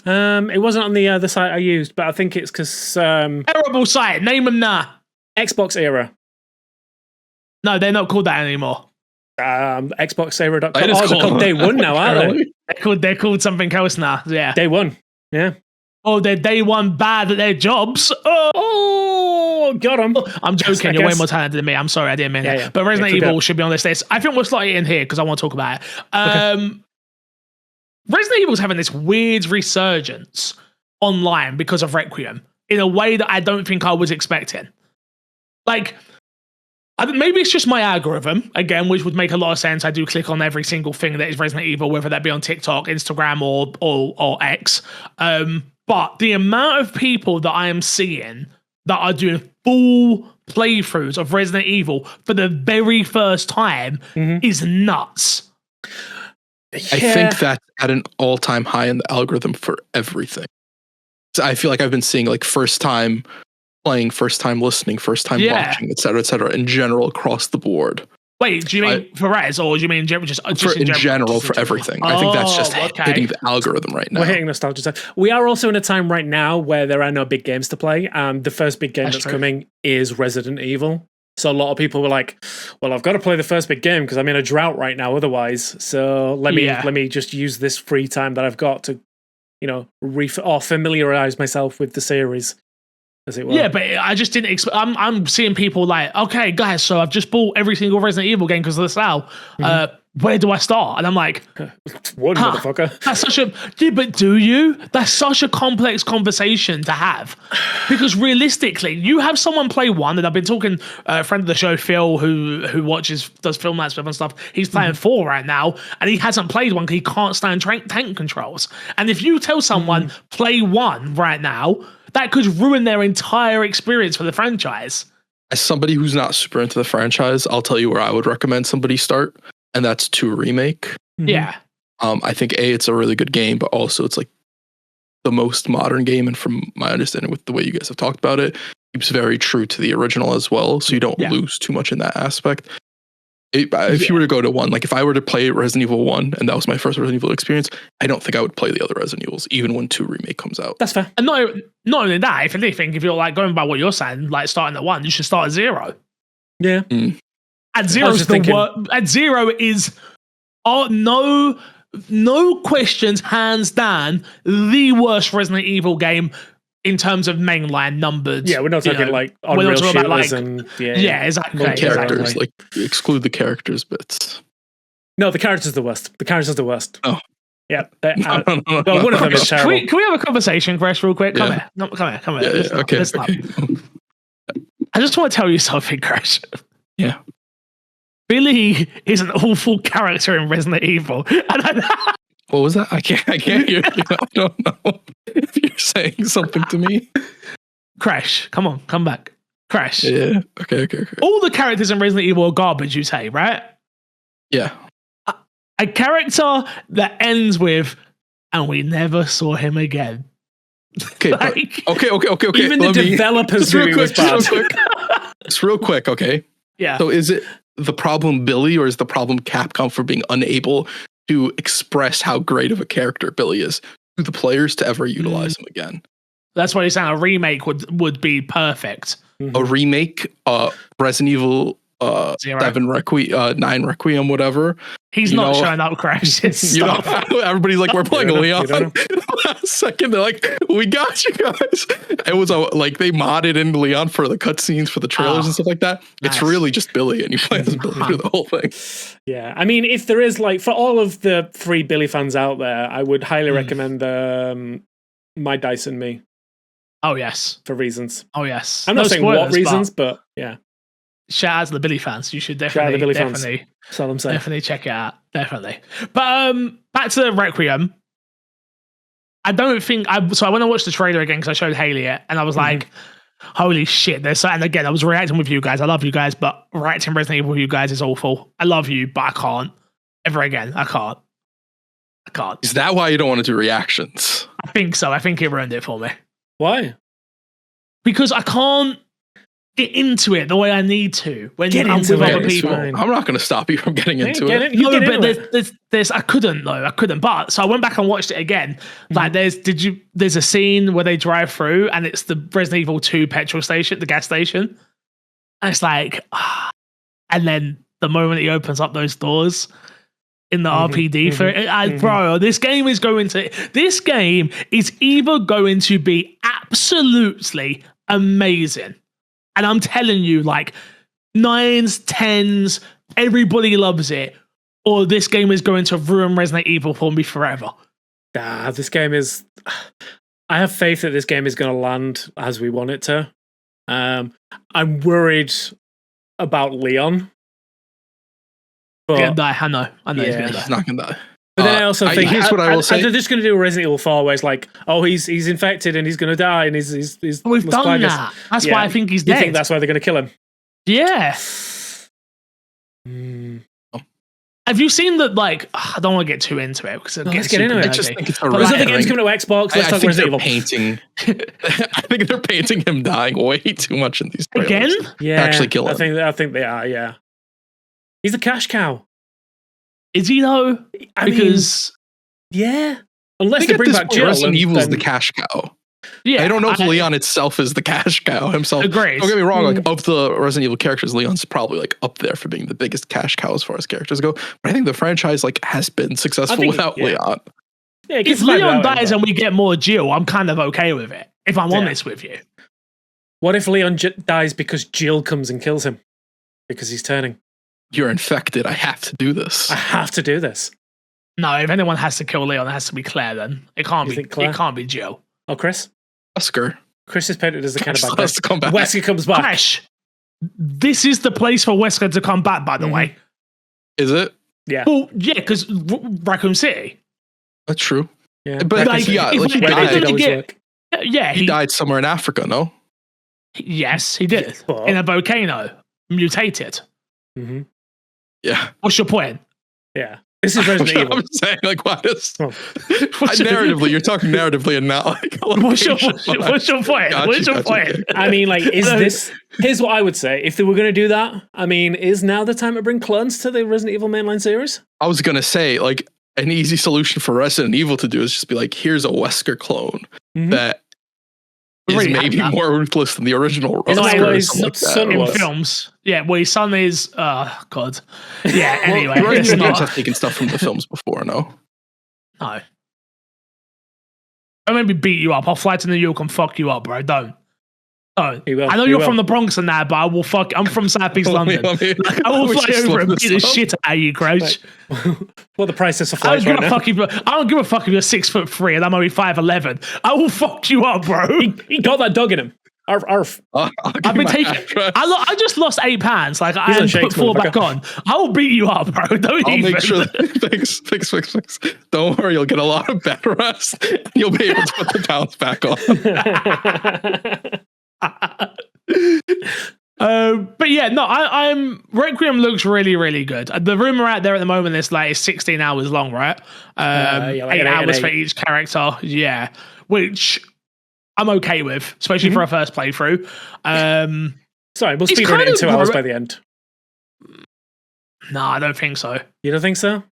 It wasn't on the site I used, but I think it's because... Terrible site. Name them now. Xbox Era. No, they're not called that anymore. XboxEra.com. They're called Day One now, aren't they? They're called something else now. Yeah. Day One. Yeah. Oh, they're Day One bad at their jobs. Oh, got them. I'm joking. You're way more talented than me. I'm sorry, I didn't mean that. Yeah. But Resident Evil should be on this list. I think we'll slot it in here because I want to talk about it. Okay. Resident Evil's having this weird resurgence online because of Requiem in a way that I don't think I was expecting. Like, maybe it's just my algorithm, again, which would make a lot of sense. I do click on every single thing that is Resident Evil, whether that be on TikTok, Instagram, or X. But the amount of people that I am seeing that are doing full playthroughs of Resident Evil for the very first time is nuts. I think that's at an all-time high in the algorithm for everything. So I feel like I've been seeing like first time playing, first time listening, first time watching, et cetera, in general across the board. Wait, do you mean for Res, or do you mean just in general for everything? I think that's just hitting the algorithm right now. We're hitting nostalgia. We are also in a time right now where there are no big games to play, and the first big game that's coming is Resident Evil. So a lot of people were like, well, I've got to play the first big game because I'm in a drought right now otherwise. So let me just use this free time that I've got to, familiarize myself with the series. As it were. Yeah, but I just didn't expect. I'm seeing people like, okay, guys, so I've just bought every single Resident Evil game because of the sale. Where do I start? And I'm like, one motherfucker. That's such a but do you? That's such a complex conversation to have because realistically, you have someone play one, and I've been talking a friend of the show, Phil, who does film nights with and stuff. He's playing 4 right now, and he hasn't played one because he can't stand tank controls. And if you tell someone play 1 right now, that could ruin their entire experience for the franchise. As somebody who's not super into the franchise, I'll tell you where I would recommend somebody start, and that's 2 Remake. Yeah. I think it's a really good game, but also it's like the most modern game, and from my understanding with the way you guys have talked about it, keeps very true to the original as well, so you don't lose too much in that aspect. If you were to go to 1, like if I were to play Resident Evil 1 and that was my first Resident Evil experience, I don't think I would play the other Resident Evils, even when 2 Remake comes out. That's fair. And not only that, if anything, if you're like going by what you're saying, like starting at 1, you should start at 0. Yeah. At 0 is the worst. At 0 is no no questions, hands down, the worst Resident Evil game in terms of mainline numbered. Yeah, we're not talking like Unreal shooters and exactly. Characters, like exclude the characters bits. No, the characters are the worst. The characters are the worst. Oh. Yeah. Well, one of them is terrible. Can we have a conversation, Chris, real quick? Come here. No, come here. Yeah, okay. I just want to tell you something, Chris. Yeah. Billy is an awful character in Resident Evil. What was that? I can't hear you. I don't know if you're saying something to me. Crash, come on, come back. Crash. Yeah. Okay. All the characters in Resident Evil are garbage, you say, right? Yeah. A character that ends with, and we never saw him again. Okay. Okay. Even the developers knew he was bad. Just real quick, okay? Yeah. So is it the problem Billy, or is the problem Capcom for being unable to express how great of a character Billy is to the players to ever utilize him again? That's why he's saying a remake would be perfect. A remake, Resident Evil 7 Requiem, 9 Requiem, whatever. He's not showing up, Crash. Everybody's like, we're playing Leon. Last second, they're like, we got you guys. It was like they modded in Leon for the cutscenes for the trailers and stuff like that. Nice. It's really just Billy, and you play as Billy through the whole thing. Yeah, I mean, if there is like, for all of the 3 Billy fans out there, I would highly recommend My Dice and Me. Oh yes, for reasons. Oh yes, I'm not saying what reasons, but yeah. Shout out to the Billy fans. You should definitely check it out. Definitely. But back to the Requiem. I don't think I when I watched the trailer again, because I showed Haley it, and I was like, holy shit, there's something. Again, I was reacting with you guys. I love you guys, but reacting Resident Evil with you guys is awful. I love you, but I can't. Ever again. I can't. Is that why you don't want to do reactions? I think so. I think it ruined it for me. Why? Because I can't get into it the way I need to when I'm with other people. I'm not going to stop you from getting into it. No, but there's I couldn't. But so I went back and watched it again. Like there's a scene where they drive through and it's the Resident Evil 2 petrol station, the gas station, and it's like, and then the moment he opens up those doors in the RPD for it, bro, this game is either going to be absolutely amazing. And I'm telling you, like 9s, 10s, everybody loves it. Or this game is going to ruin Resident Evil for me forever. This game is... I have faith that this game is going to land as we want it to. I'm worried about Leon. He's going to die. I know he's going to die. He's not going to die. But then I also think here's what I will say. They're just going to do a Resident Evil 4 where it's like, oh, he's infected and he's going to die and he's we've done that. That's why I think he's dead. You think that's why they're going to kill him? Yeah. Have you seen that? Like, I don't want to get too into it because let's get into it. I just think it's there's other games coming to Xbox. Let's talk Resident Evil. I think they're painting him dying way too much in these trailers. Again? Yeah, actually kill him. I think they are. Yeah, he's a cash cow. Is he though? Unless they bring back Jill. Resident Evil is the cash cow. Yeah, I don't know if Leon itself is the cash cow himself. Agreed. Don't get me wrong. Like of the Resident Evil characters, Leon's probably like up there for being the biggest cash cow as far as characters go. But I think the franchise like has been successful without Leon. Yeah, if Leon dies and we get more Jill, I'm kind of okay with it. If I'm honest with you. What if Leon dies because Jill comes and kills him because he's turning? You're infected. I have to do this. I have to do this. No, if anyone has to kill Leon, it has to be Claire. Then it can't be. It can't be Jill. Oh, Chris. Wesker. Chris is painted as the kind of bad guy. Wesker comes back. Crash. This is the place for Wesker to come back. By the way, is it? Yeah. Well, yeah, because Raccoon City. That's true. Yeah, but like, he died somewhere in Africa. No. Yes, he did in a volcano, mutated. Yeah. What's your point? Yeah. This is Resident Evil. I'm saying, like, why does narratively? You're talking narratively, and not like. What's your point? What's your point? I mean, like, is this? Here's what I would say: if they were going to do that, I mean, is now the time to bring clones to the Resident Evil mainline series? I was going to say, like, an easy solution for Resident Evil to do is just be like, here's a Wesker clone that is maybe more ruthless than the original. In films. Yeah, well, his son is. God. Yeah. Anyway, Resident Evil have taken stuff from the films before. No. No. Don't make me beat you up. I'll fly to New York and fuck you up, bro. Don't. I know you're from the Bronx and that, but I will fuck. I'm from Southeast London. I will fly over and beat the shit out of you, Crouch. Well, the price is a flight right now. I don't give a fuck if you're 6'3" and I'm only 5'11". I will fuck you up, bro. He got that dog in him. Arf, arf. I've been taking. I just lost 8 pounds. Like I put 4 back on. I will beat you up, bro. Don't I'll even. make sure. Fix. Don't worry, you'll get a lot of bed rest. You'll be able to put the pounds back on. But yeah, no, I'm Requiem looks really, really good. The rumor out there at the moment is like it's 16 hours long, right? Like 8 hours for each character. Yeah, which I'm okay with, especially for a first playthrough. Sorry, we'll speedrun it in 2 hours by the end. No, I don't think so. You don't think so?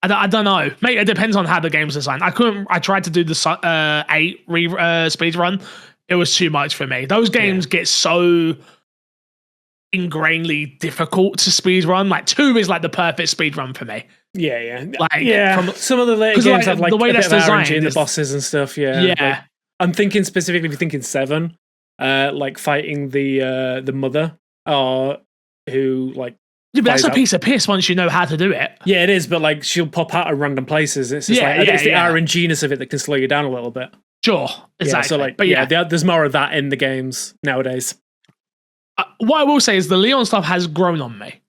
I don't know. Mate, it depends on how the game's designed. I tried to do the 8 speed run. It was too much for me. Those games get so ingrainedly difficult to speed run. Like 2 is like the perfect speed run for me. Yeah. Like some of the later games have like the way a bit that's of designed RNG in the bosses and stuff. Yeah. Yeah. I'm thinking specifically, if you're thinking 7, like fighting the mother, who like. Yeah, but that's a piece of piss once you know how to do it. Yeah, it is, but like she'll pop out of random places. It's just it's the RNG-ness of it that can slow you down a little bit. Sure, exactly. So like, but there's more of that in the games nowadays. What I will say is the Leon stuff has grown on me.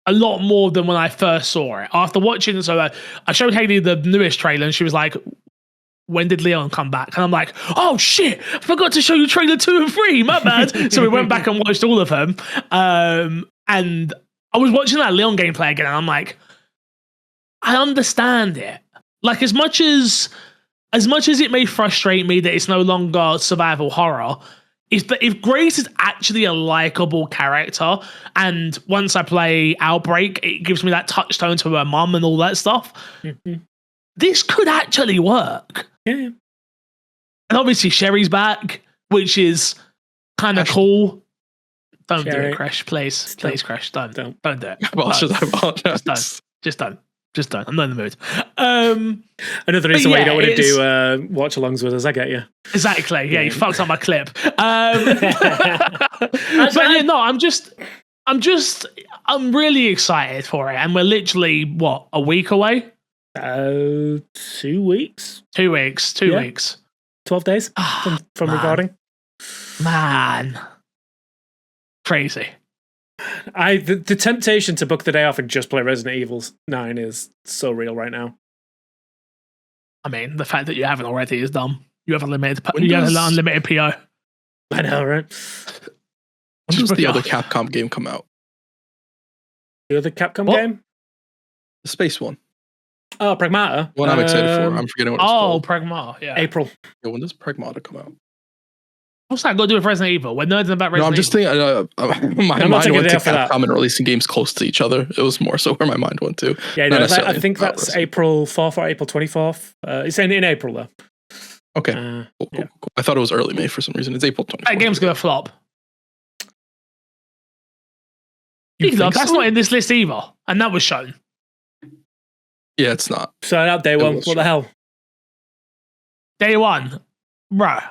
A lot more than when I first saw it. After watching, I showed Haley the newest trailer, and she was like, "When did Leon come back?" And I'm like, "Oh shit! I forgot to show you trailer 2 and 3. My bad." So we went back and watched all of them. And I was watching that Leon gameplay again, and I'm like, I understand it. Like as much as it may frustrate me that it's no longer survival horror, if Grace is actually a likable character, and once I play Outbreak, it gives me that touchstone to her mum and all that stuff, this could actually work. Yeah. And obviously Sherry's back, which is kind of cool. Don't do it, Crash, please. Please, Crash, don't do it. Just don't. I'm not in the mood. Another reason why you don't want to do watch-alongs with us. I get you. Exactly. Yeah, you fucked up my clip. But yeah, no, I'm really excited for it, and we're literally a week away. 2 weeks. 2 weeks. 2 weeks. 12 days from recording. Man. Crazy. The temptation to book the day off and just play Resident Evil 9 is so real right now. I mean, the fact that you haven't already is dumb. You have an unlimited PO. I know, right? When does the other Capcom game come out? The other Capcom game? The space one. Oh, Pragmata. One I'm excited for. I'm forgetting what it's called. Pragmata, yeah. April. Yeah, when does Pragmata come out? What's that got to do with Resident Evil? We're nerding about Resident Evil. No, I'm just thinking, my mind went to Capcom and releasing games close to each other. It was more so where my mind went to. Yeah, no, I think that's April 4th or April 24th. It's in April, though. Okay. Cool. I thought it was early May for some reason. It's April 24th. That game's going to flop. That's not in this list either. And that was shown. Yeah, it's not. So out day one. What the hell? Day one. Bruh.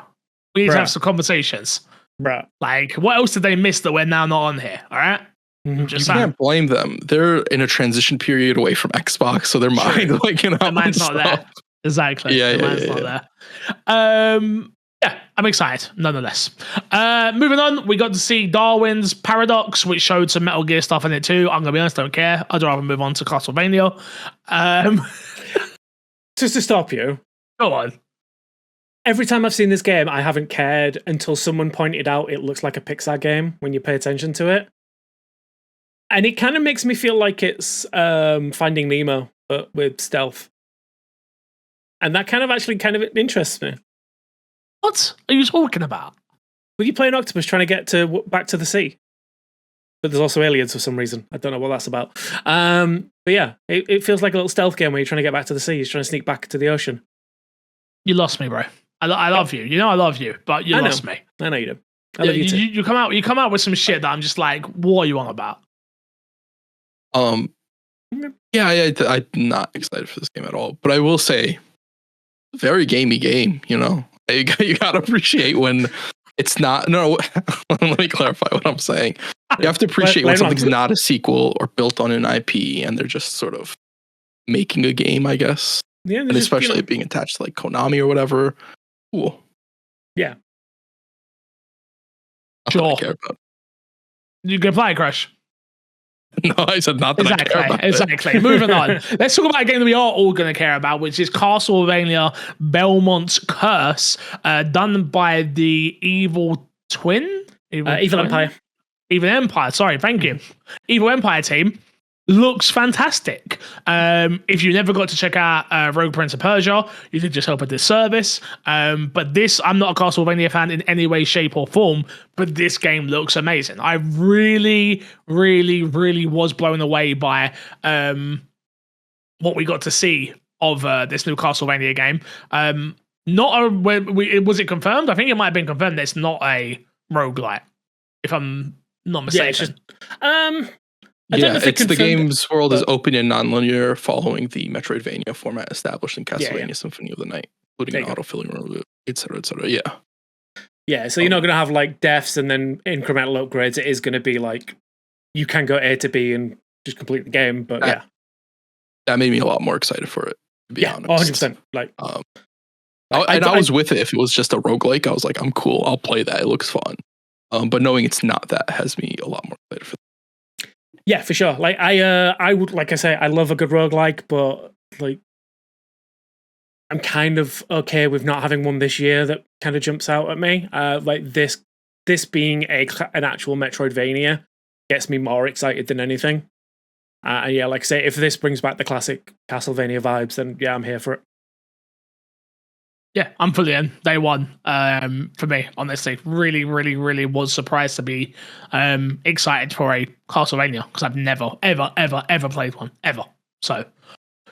We need to have some conversations. Bruh. Like, what else did they miss that we're now not on here? All right? You can't blame them. They're in a transition period away from Xbox, so their mind, their mind's not there. Exactly. Yeah, not there. Yeah, I'm excited, nonetheless. Moving on, we got to see Darwin's Paradox, which showed some Metal Gear stuff in it too. I'm gonna be honest, don't care. I'd rather move on to Castlevania. Just to stop you. Go on. Every time I've seen this game, I haven't cared until someone pointed out it looks like a Pixar game when you pay attention to it. And it kind of makes me feel like it's Finding Nemo, but with stealth. And that kind of interests me. What are you talking about? Well, you play an octopus trying to get back to the sea. But there's also aliens for some reason. I don't know what that's about. But yeah, it feels like a little stealth game where you're trying to get back to the sea. You're trying to sneak back to the ocean. You lost me, bro. I love you. You know I love you, but you lost me. I know you do. I love you too. You come out with some shit that I'm just like, what are you on about? Yeah, I'm not excited for this game at all. But I will say, very gamey game. You know, you gotta appreciate when it's not. No, let me clarify what I'm saying. You have to appreciate when something's not a sequel or built on an IP, and they're just sort of making a game, I guess. Yeah, and especially being attached to like Konami or whatever. Cool. Yeah. Sure. I care about. You can play Crush. No, I said not that I care about Exactly. Moving on. Let's talk about a game that we are all going to care about, which is Castlevania Belmont's Curse, done by the Evil Twin? Evil Empire. Evil Empire, sorry, thank you. Evil Empire team. Looks fantastic. If you never got to check out Rogue Prince of Persia, you did yourself a disservice. But this, I'm not a Castlevania fan in any way, shape, or form, but this game looks amazing. I really, really, really was blown away by what we got to see of this new Castlevania game. Was it confirmed? I think it might have been confirmed that it's not a roguelite, if I'm not mistaken. Yeah, it's just, it's the game's world is open and non-linear, following the Metroidvania format established in Castlevania Symphony of the Night, including an auto-filling room, etc., etc. Yeah. Yeah, so you're not going to have like deaths and then incremental upgrades. It is going to be like you can go A to B and just complete the game. But that made me a lot more excited for it. To be honest, 100%. Like, I was with it. If it was just a roguelike, I was like, I'm cool. I'll play that. It looks fun. But knowing it's not that has me a lot more excited for it. Yeah, for sure. Like I would, like I say, I love a good roguelike, but like I'm kind of okay with not having one this year that kind of jumps out at me. Like this being an actual Metroidvania gets me more excited than anything. And yeah, like I say, if this brings back the classic Castlevania vibes, then yeah, I'm here for it. Yeah, I'm fully in day one. For me, honestly, really, really, really was surprised to be excited for a Castlevania because I've never, ever, ever, ever played one ever. So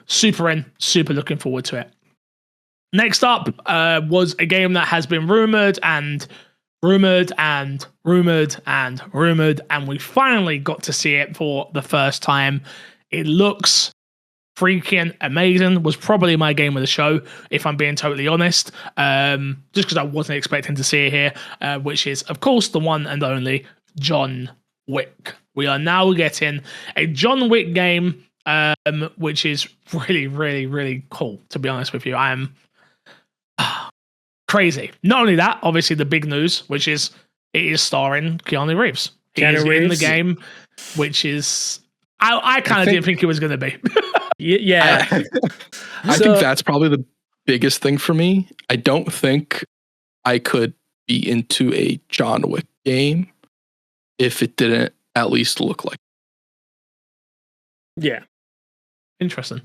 super in, super looking forward to it. Next up was a game that has been rumored, and we finally got to see it for the first time. It looks freaking amazing. Was probably my game of the show, if I'm being totally honest, just because I wasn't expecting to see it here, which is of course the one and only John Wick. We are now getting a John Wick game, which is really, really, really cool, to be honest with you. I am crazy. Not only that, obviously the big news, which is it is starring Keanu Reeves. He is in the game, which is I kind of didn't think it was going to be. Yeah. I think that's probably the biggest thing for me. I don't think I could be into a John Wick game if it didn't at least look like. Yeah. Interesting.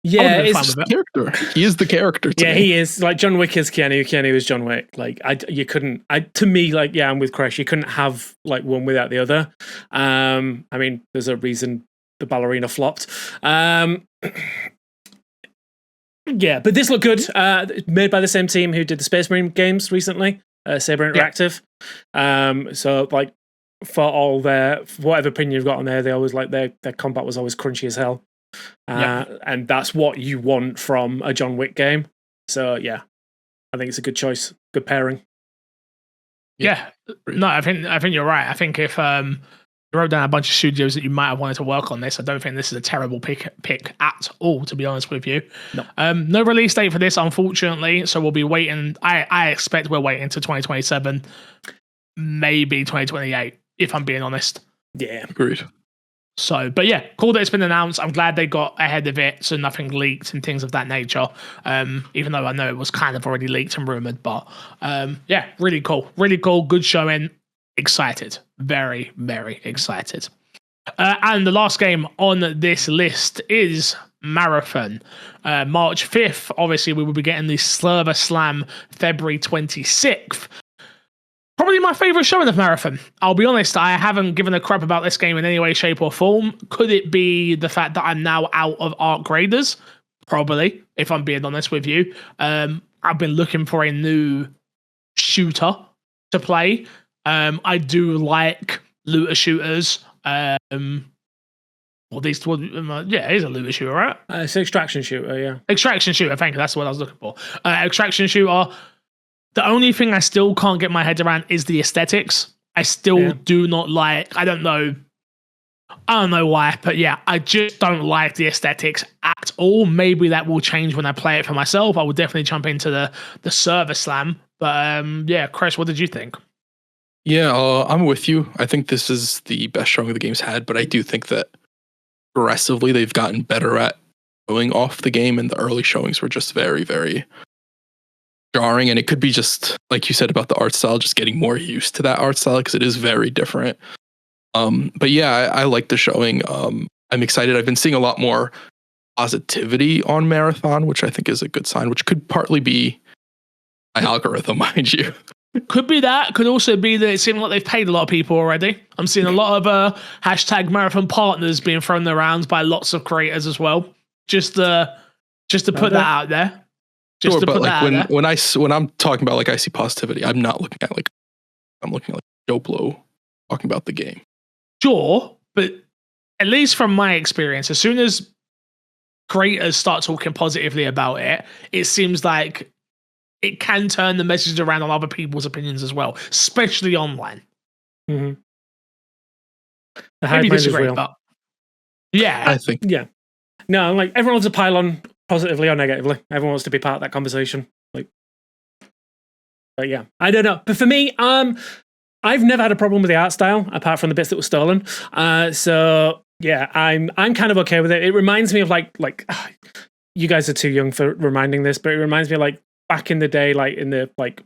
Yeah, it's the character. He is the character. Yeah, he is. Like John Wick is Keanu. Keanu is John Wick. Like you couldn't. To me, like I'm with Crash. You couldn't have like one without the other. I mean, there's a reason the ballerina flopped. Yeah, but this looked good. Made by the same team who did the Space Marine games recently, Saber Interactive. So like for all their whatever opinion you've got on there, they always like their combat was always crunchy as hell. And that's what you want from a John Wick game. So yeah, I think it's a good choice, good pairing. Yeah, no, I think you're right. I think if you wrote down a bunch of studios that you might have wanted to work on this, I don't think this is a terrible pick at all, to be honest with you. No release date for this, unfortunately, so we'll be waiting. I expect we're waiting to 2027, maybe 2028, if I'm being honest. Yeah, agreed. So, but yeah, cool that it's been announced. I'm glad they got ahead of it, so nothing leaked and things of that nature. Even though I know it was kind of already leaked and rumored, but yeah, really cool, good showing. Excited, very, very excited. And the last game on this list is Marathon. March 5th, obviously, we will be getting the Server Slam February 26th. Probably my favorite showing of Marathon. I'll be honest, I haven't given a crap about this game in any way, shape, or form. Could it be the fact that I'm now out of Arc Raiders? Probably, if I'm being honest with you. I've been looking for a new shooter to play. I do like looter shooters. Well, yeah, it is a looter shooter, right? It's an extraction shooter, yeah. Extraction shooter, thank you. That's what I was looking for. Extraction shooter. The only thing I still can't get my head around is the aesthetics. I still do not like. I don't know why, but yeah, I just don't like the aesthetics at all. Maybe that will change when I play it for myself. I will definitely jump into the server slam. But yeah, Chris, what did you think? Yeah, I'm with you. I think this is the best showing the game's had, but I do think that progressively they've gotten better at showing off the game, and the early showings were just very, very jarring. And it could be just like you said about the art style, just getting more used to that art style because it is very different. But yeah, I like the showing. I'm excited. I've been seeing a lot more positivity on Marathon, which I think is a good sign, which could partly be my algorithm, mind you. Could be that. Could also be that it seems like they've paid a lot of people already. I'm seeing a lot of hashtag Marathon partners being thrown around by lots of creators as well. Just to put that out there. Just sure, to but put like that when I'm talking about like I see positivity, I'm not looking at like I'm looking at like Joe Blow talking about the game. Sure, but at least from my experience, as soon as creators start talking positively about it, it seems like it can turn the message around on other people's opinions as well, especially online. Mm-hmm. The Maybe disagree, but yeah, I think no, like everyone wants to pile on positively or negatively. Everyone wants to be part of that conversation. Like, but yeah, I don't know. But for me, I've never had a problem with the art style apart from the bits that were stolen. So yeah, I'm kind of okay with it. It reminds me of like you guys are too young for reminding this, but it reminds me of like back in the day, like in the like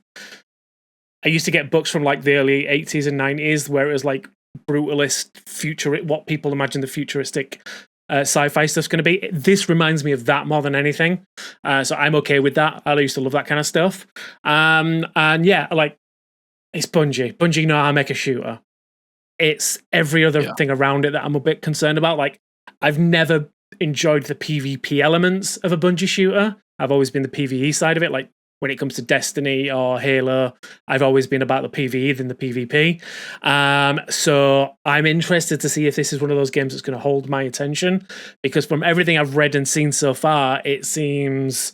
I used to get books from like the early 80s and 90s where it was like brutalist future, what people imagine the futuristic sci-fi stuff's going to be. This reminds me of that more than anything. So I'm okay with that. I used to love that kind of stuff. And yeah, like it's Bungie. Bungie know how to make a shooter. It's every other thing around it that I'm a bit concerned about. Like I've never enjoyed the PvP elements of a Bungie shooter. I've always been the PvE side of it. Like when it comes to Destiny or Halo, I've always been about the PvE than the PvP. So I'm interested to see if this is one of those games that's going to hold my attention, because from everything I've read and seen so far, it seems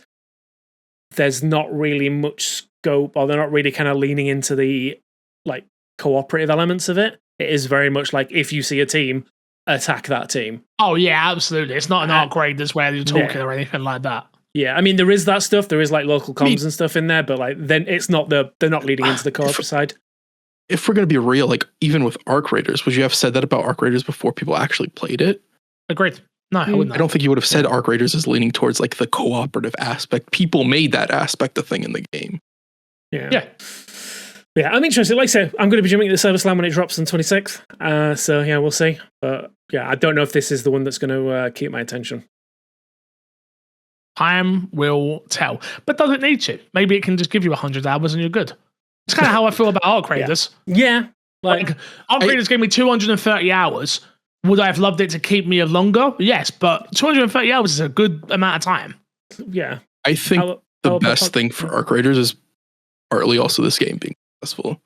there's not really much scope, or they're not really kind of leaning into the like cooperative elements of it. It is very much like if you see a team, attack that team. Oh yeah, absolutely. It's not an upgrade that's where you're talking or anything like that. Yeah, I mean there is that stuff. There is like local comms and stuff in there, but like then it's not they're not leading into the co-op side. If we're gonna be real, like even with Arc Raiders, would you have said that about Arc Raiders before people actually played it? Agreed. No, I wouldn't. I don't think you would have said Arc Raiders is leaning towards like the cooperative aspect. People made that aspect a thing in the game. Yeah, I'm interested. Like I said, I'm going to be jumping at the Server Slam when it drops on 26th. So yeah, we'll see. But yeah, I don't know if this is the one that's going to keep my attention. Time will tell, but does it need to? Maybe it can just give you 100 hours and you're good. It's kind of how I feel about Arc Raiders. Yeah. Like Arc Raiders gave me 230 hours. Would I have loved it to keep me longer? Yes, but 230 hours is a good amount of time. Yeah. I think the best thing for Arc Raiders is partly also this game being successful.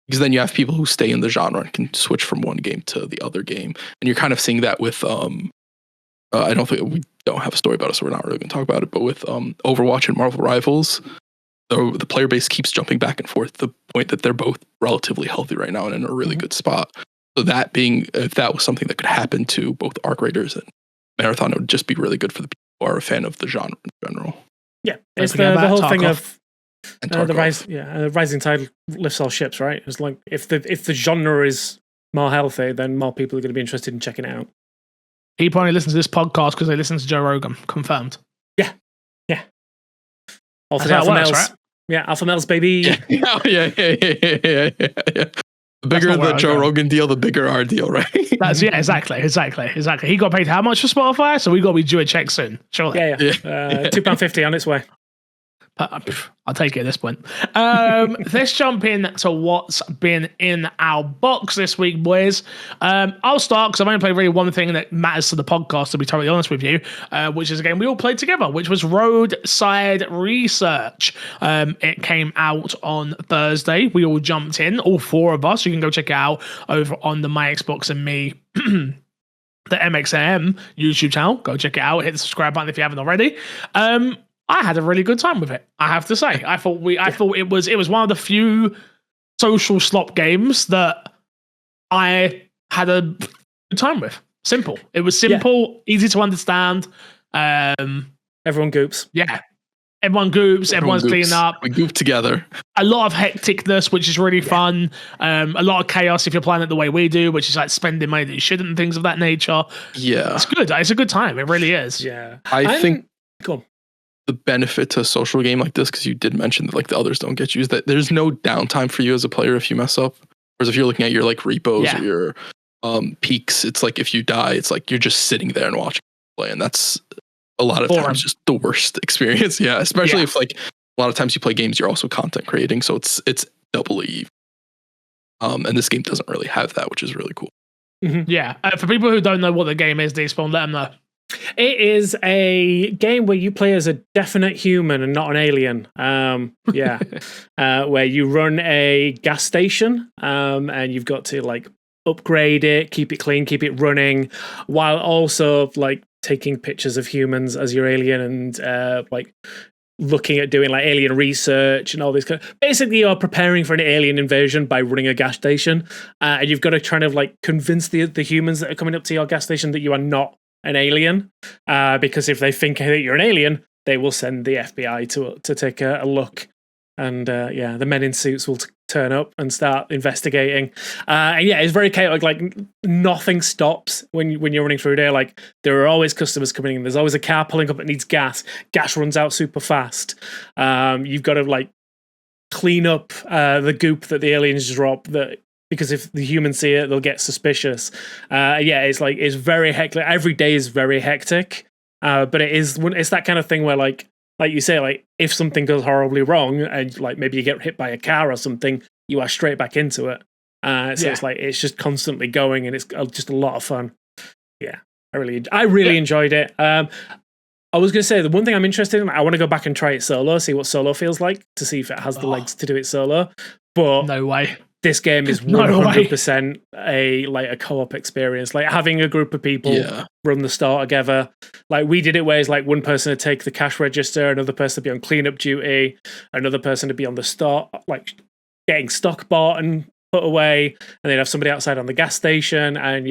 Because then you have people who stay in the genre and can switch from one game to the other game. And you're kind of seeing that with I don't think we don't have a story about it, so we're not really going to talk about it. But with Overwatch and Marvel Rivals, the player base keeps jumping back and forth to the point that they're both relatively healthy right now and in a really good spot. So that being, if that was something that could happen to both Arc Raiders and Marathon, it would just be really good for the people who are a fan of the genre in general. Yeah, it's the whole thing of the rising tide lifts all ships, right? It's like if the genre is more healthy, then more people are going to be interested in checking it out. People only listen to this podcast because they listen to Joe Rogan. Confirmed. Yeah. Also, Alpha Males, right? Yeah, Alpha Males, baby. Yeah. The bigger the Joe Rogan deal, the bigger our deal, right? Exactly. He got paid how much for Spotify? So we got to be due a check soon. Surely. Yeah. £2.50 on its way. I'll take it at this point. Let's jump in to what's been in our box this week, boys. I'll start because I've only played really one thing that matters to the podcast, to be totally honest with you, which is a game we all played together, which was Roadside Research. It came out on Thursday. We all jumped in, all four of us. You can go check it out over on the My Xbox and Me the MXM YouTube channel. Go check it out. Hit the subscribe button if you haven't already. I had a really good time with it, I have to say. I thought it was one of the few social slop games that I had a good time with. Simple. It was simple, easy to understand. Everyone goops. Yeah. Everyone goops. Everyone's cleaning up. We goop together. A lot of hecticness, which is really fun. A lot of chaos if you're playing it the way we do, which is like spending money that you shouldn't and things of that nature. Yeah. It's good. It's a good time. It really is. Yeah. I think cool. The benefit to a social game like this, because you did mention that like the others don't get you, is that there's no downtime for you as a player if you mess up. Whereas if you're looking at your like repos or your peaks, it's like if you die, it's like you're just sitting there and watching play, and that's a lot of times just the worst experience. Yeah, especially if like a lot of times you play games, you're also content creating, so it's doubly even. And this game doesn't really have that, which is really cool. Mm-hmm. Yeah, for people who don't know what the game is, Despawn, let them know. It is a game where you play as a definite human and not an alien. Where you run a gas station, and you've got to like upgrade it, keep it clean, keep it running, while also like taking pictures of humans as your alien and like looking at doing like alien research and all this kind of, basically you're preparing for an alien invasion by running a gas station, and you've got to try to like convince the humans that are coming up to your gas station that you are not an alien, because if they think that you're an alien, they will send the FBI to take a look. And the men in suits will turn up and start investigating. And it's very chaotic. Like nothing stops when you're running through there. Like there are always customers coming in. There's always a car pulling up that needs gas. Gas runs out super fast. You've got to like clean up the goop that the aliens drop. Because if the humans see it, they'll get suspicious. It's very hectic. Every day is very hectic. But it's that kind of thing where like you say, like if something goes horribly wrong and like maybe you get hit by a car or something, you are straight back into it. It's like it's just constantly going, and it's just a lot of fun. Yeah, I really enjoyed it. I was going to say the one thing I'm interested in, I want to go back and try it solo, see what solo feels like, to see if it has the legs to do it solo. But no way. This game is 100% a co-op experience. Like having a group of people run the store together. Like we did it where it's like one person would take the cash register, another person would be on cleanup duty, another person would be on the store, like getting stock bought and put away, and they'd have somebody outside on the gas station. And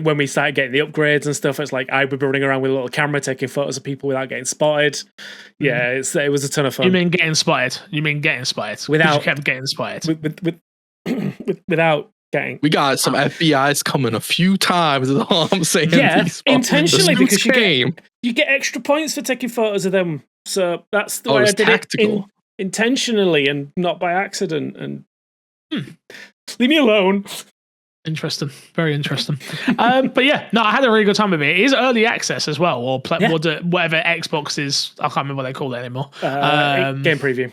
when we started getting the upgrades and stuff, it's like I would be running around with a little camera taking photos of people without getting spotted. Yeah, it was a ton of fun. You mean getting spotted? Without you kept getting spotted. Without getting. We got some FBI's coming a few times. Is all I'm saying. Yeah, intentionally, because you get extra points for taking photos of them. So that's the way I did it intentionally and not by accident. And leave me alone. Interesting, very interesting. But yeah, no, I had a really good time with it. It is early access as well, or whatever Xbox is. I can't remember what they call it anymore. Game preview.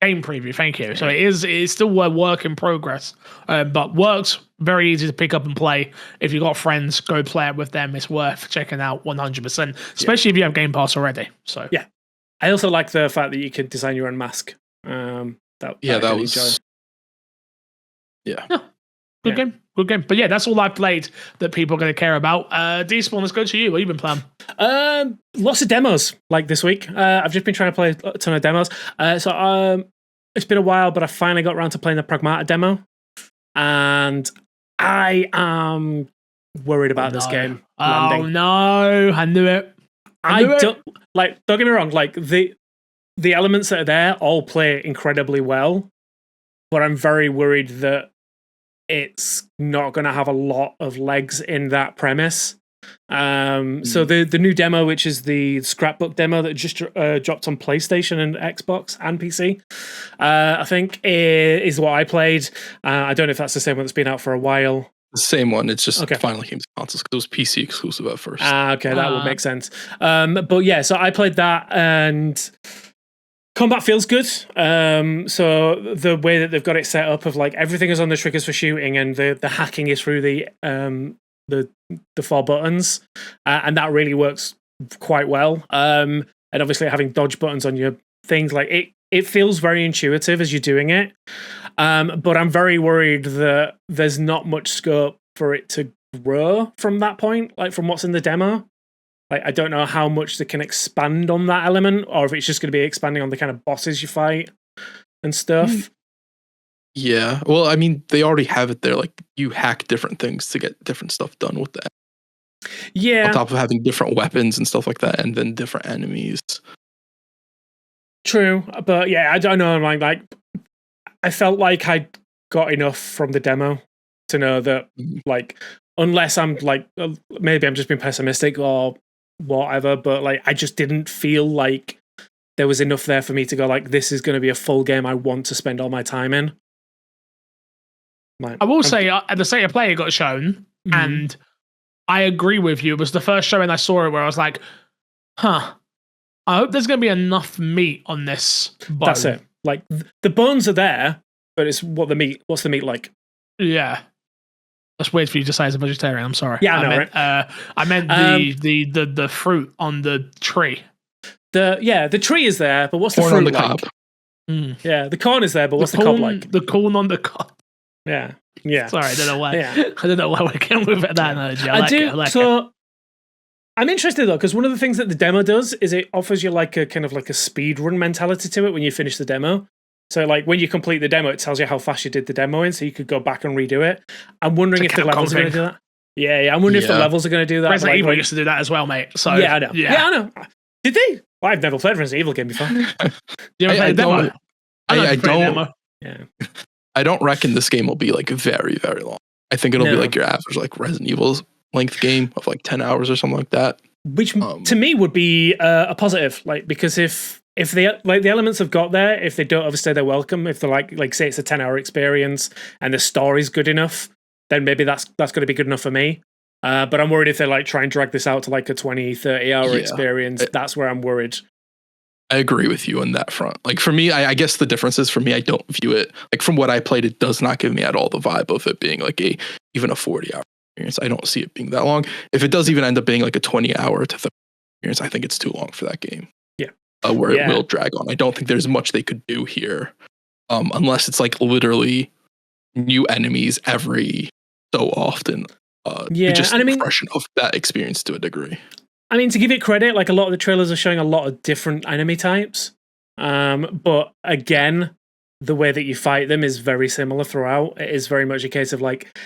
Game preview. Thank you. So it's still a work in progress, but works very easy to pick up and play. If you've got friends, go play it with them. It's worth checking out 100%, especially if you have Game Pass already. So yeah, I also like the fact that you can design your own mask. That was. Yeah. Good game. But yeah, that's all I've played that people are going to care about. Despawn, let's go to you. What have you been playing? Lots of demos like this week. I've just been trying to play a ton of demos. It's been a while, but I finally got around to playing the Pragmata demo. And I am worried about this game landing. Oh no, I knew it. Don't get me wrong, like the elements that are there all play incredibly well, but I'm very worried that it's not going to have a lot of legs in that premise. So the new demo, which is the scrapbook demo that just dropped on PlayStation and Xbox and PC, I think is what I played. I don't know if that's the same one that's been out for a while. The same one. It's just finally came to consoles because it was PC exclusive at first. Okay, that would make sense. But yeah, so I played that and combat feels good. So the way that they've got it set up of like everything is on the triggers for shooting and the hacking is through the 4 buttons, and that really works quite well. And obviously having dodge buttons on your things, like it feels very intuitive as you're doing it. But I'm very worried that there's not much scope for it to grow from that point, like from what's in the demo. Like, I don't know how much they can expand on that element, or if it's just going to be expanding on the kind of bosses you fight and stuff. Yeah. Well, I mean, they already have it there. Like, you hack different things to get different stuff done with that. Yeah. On top of having different weapons and stuff like that, and then different enemies. True. But yeah, I don't know. Like I felt like I got enough from the demo to know that, like, unless I'm like, maybe I'm just being pessimistic or whatever, but like, I just didn't feel like there was enough there for me to go like, this is going to be a full game I want to spend all my time in. Like, I will say, the state of play got shown, and I agree with you. It was the first showing I saw it where I was like, huh, I hope there's going to be enough meat on this bone. That's it. Like, the bones are there, but it's what's the meat like? Yeah. That's weird for you to say as a vegetarian. I'm sorry. Yeah, I know, right? I meant the fruit on the tree. The tree is there, but what's the corn fruit on the like? cob? Yeah, the corn is there, but what's the cob like? The corn on the cob. Yeah. Sorry, I don't know why. Yeah. I don't know why we're going with that analogy. I like it. I'm interested though, because one of the things that the demo does is it offers you like a kind of like a speed run mentality to it when you finish the demo. So like when you complete the demo, it tells you how fast you did the demo in, so you could go back and redo it. I'm wondering if the levels are going to do that. Yeah. I'm wondering if the levels are going to do that. Resident Evil used to do that as well, mate. So yeah, I know. Yeah, I know. Did they? Well, I've never played a Resident Evil game before. You ever played a demo? I don't. Yeah. I don't reckon this game will be like very, very long. I think it'll be like your average like Resident Evil's length game of like 10 hours or something like that. Which to me would be a positive, like, because if they like the elements have got there, if they don't overstay their welcome, if they're like say it's a 10-hour experience and the story's good enough, then maybe that's going to be good enough for me. But I'm worried if they like try and drag this out to like a 20-30 hour experience. That's where I'm worried. I agree with you on that front. Like for me, I guess the difference is for me, I don't view it like from what I played. It does not give me at all the vibe of it being like even a 40-hour experience. I don't see it being that long. If it does even end up being like a 20-hour to 30 experience, I think it's too long for that game. Yeah, where it will drag on. I don't think there's much they could do here, unless it's like literally new enemies every so often. Just an impression of that experience to a degree. I mean, to give it credit, like a lot of the trailers are showing a lot of different enemy types. But again, the way that you fight them is very similar throughout. It is very much a case of like,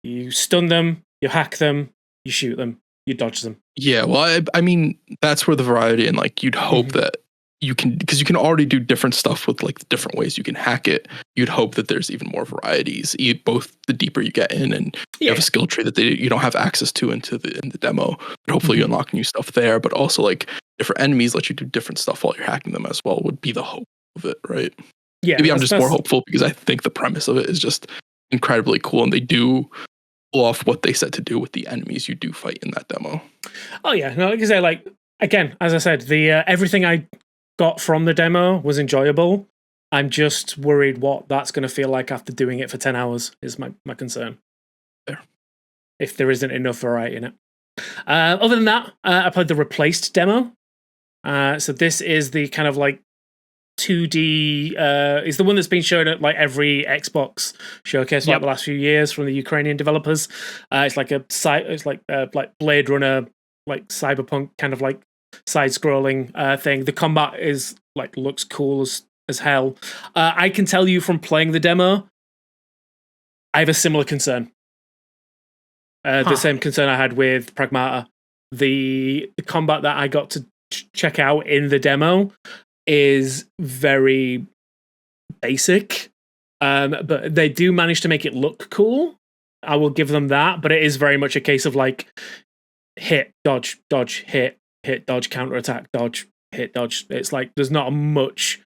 you stun them, you hack them, you shoot them, you dodge them. Yeah, well, I mean, that's where the variety and like you'd hope that you can, because you can already do different stuff with like the different ways you can hack it. You'd hope that there's even more varieties, both the deeper you get in and you have a skill tree that you don't have access to in the demo. But hopefully you unlock new stuff there, but also like different enemies let you do different stuff while you're hacking them as well would be the hope of it, right? Yeah. Maybe I'm just more hopeful because I think the premise of it is just incredibly cool and they do pull off what they said to do with the enemies you do fight in that demo. Oh yeah, no, like I say, like again, as I said, the everything I got from the demo was enjoyable. I'm just worried what that's going to feel like after doing it for 10 hours is my concern. There. If there isn't enough variety in it. Other than that, I played the Replaced demo. So this is the kind of like 2D, is the one that's been shown at like every Xbox showcase like the last few years from the Ukrainian developers. It's like like Blade Runner, like cyberpunk kind of like side-scrolling thing. The combat is like looks cool as hell. I can tell you from playing the demo, I have a similar concern. The same concern I had with Pragmata. The combat that I got to check out in the demo is very basic, but they do manage to make it look cool. I will give them that, but it is very much a case of like hit, dodge, hit, dodge, counterattack, dodge, hit, dodge. It's like there's not much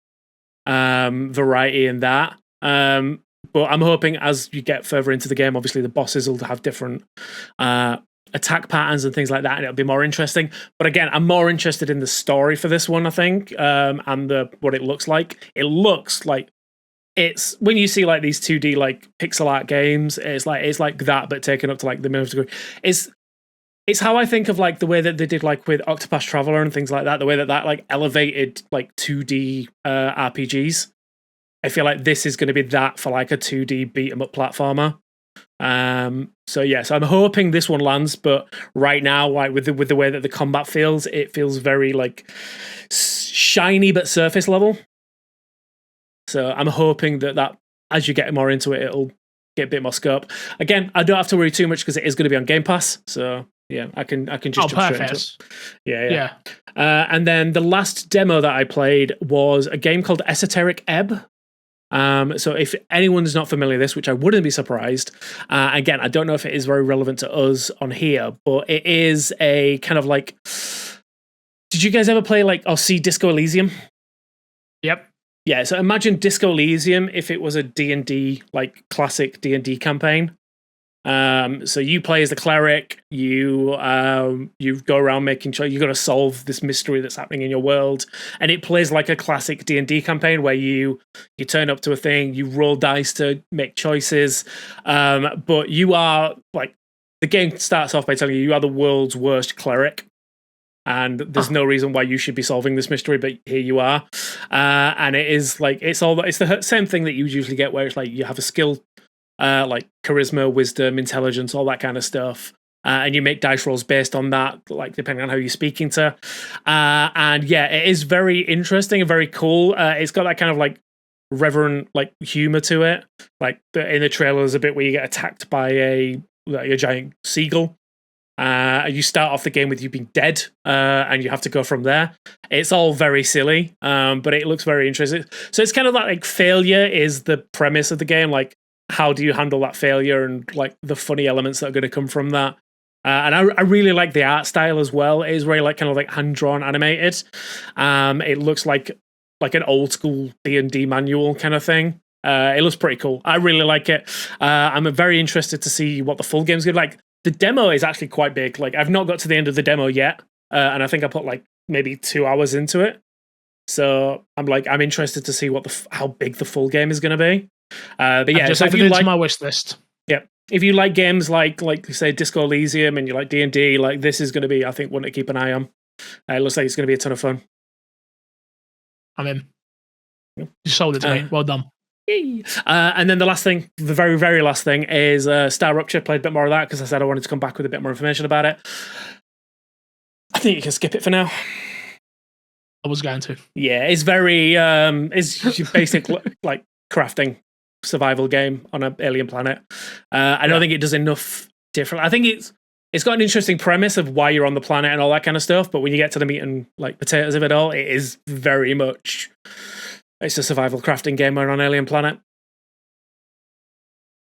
variety in that. But I'm hoping as you get further into the game, obviously the bosses will have different attack patterns and things like that, and it'll be more interesting. But again, I'm more interested in the story for this one, I think, and what it looks like. It looks like it's when you see like these 2D like pixel art games, it's like that, but taken up to like the millionth degree. It's how I think of like the way that they did like with Octopath Traveler and things like that. The way that like elevated like 2D RPGs. I feel like this is going to be that for like a 2D beat 'em up platformer. So I'm hoping this one lands, but right now, like with the way that the combat feels, it feels very like shiny but surface level. So I'm hoping that as you get more into it, it'll get a bit more scope. Again, I don't have to worry too much because it is going to be on Game Pass. So yeah, I can just jump straight into it. Yeah. And then the last demo that I played was a game called Esoteric Ebb. So if anyone's not familiar with this, which I wouldn't be surprised, again, I don't know if it is very relevant to us on here, but it is a kind of like, did you guys ever play or see Disco Elysium? Yep. Yeah, so imagine Disco Elysium if it was a D&D, like classic D&D campaign. So you play as the cleric, you go around making sure you've got to solve this mystery that's happening in your world, and it plays like a classic D&D campaign where you turn up to a thing, you roll dice to make choices, but you are like, the game starts off by telling you are the world's worst cleric. And there's no reason why you should be solving this mystery, but here you are. And it is like, it's the same thing that you usually get, where it's like you have a skill, like charisma, wisdom, intelligence, all that kind of stuff. And you make dice rolls based on that, like depending on who you're speaking to. And yeah, it is very interesting and very cool. It's got that kind of like reverent like humor to it. Like in the trailer, there's a bit where you get attacked by a giant seagull. You start off the game with you being dead, and you have to go from there. It's all very silly, but it looks very interesting. So it's kind of like failure is the premise of the game. Like, how do you handle that failure and like the funny elements that are going to come from that? And I really like the art style as well. It is very like kind of like hand drawn, animated. It looks like an old school D&D manual kind of thing. It looks pretty cool. I really like it. I'm very interested to see what the full game's going to be like. The demo is actually quite big. Like, I've not got to the end of the demo yet, and I think I put like maybe 2 hours into it. So I'm interested to see how big the full game is going to be. But yeah, so if you like my wish list, yeah, if you like games like say Disco Elysium and you like D&D, like this is going to be, I think, one to keep an eye on. It looks like it's going to be a ton of fun. I'm in. You sold it to me. Well done. And then the last thing, the very, very last thing is Star Rupture. Played a bit more of that because I said I wanted to come back with a bit more information about it. I think you can skip it for now. I was going to. Yeah, it's very it's your basic like crafting survival game on an alien planet. I don't think it does enough different. I think it's got an interesting premise of why you're on the planet and all that kind of stuff, but when you get to the meat and like potatoes of it all, it is very much, it's a survival crafting game on an alien planet.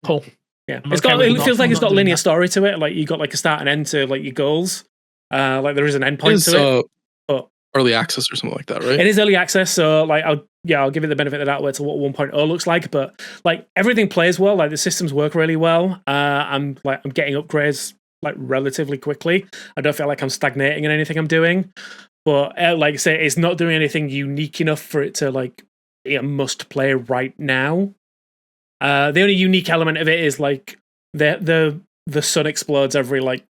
Cool. Yeah, it feels like it's got linear story to it. Like you got like a start and end to like your goals. Like there is an end point to it. But early access or something like that, right? It is early access, so like I'll give it the benefit of that way to what 1.0 looks like. But like everything plays well. Like the systems work really well. I'm getting upgrades like relatively quickly. I don't feel like I'm stagnating in anything I'm doing. But like I say, it's not doing anything unique enough for it to like be a must play right now. The only unique element of it is like the sun explodes every like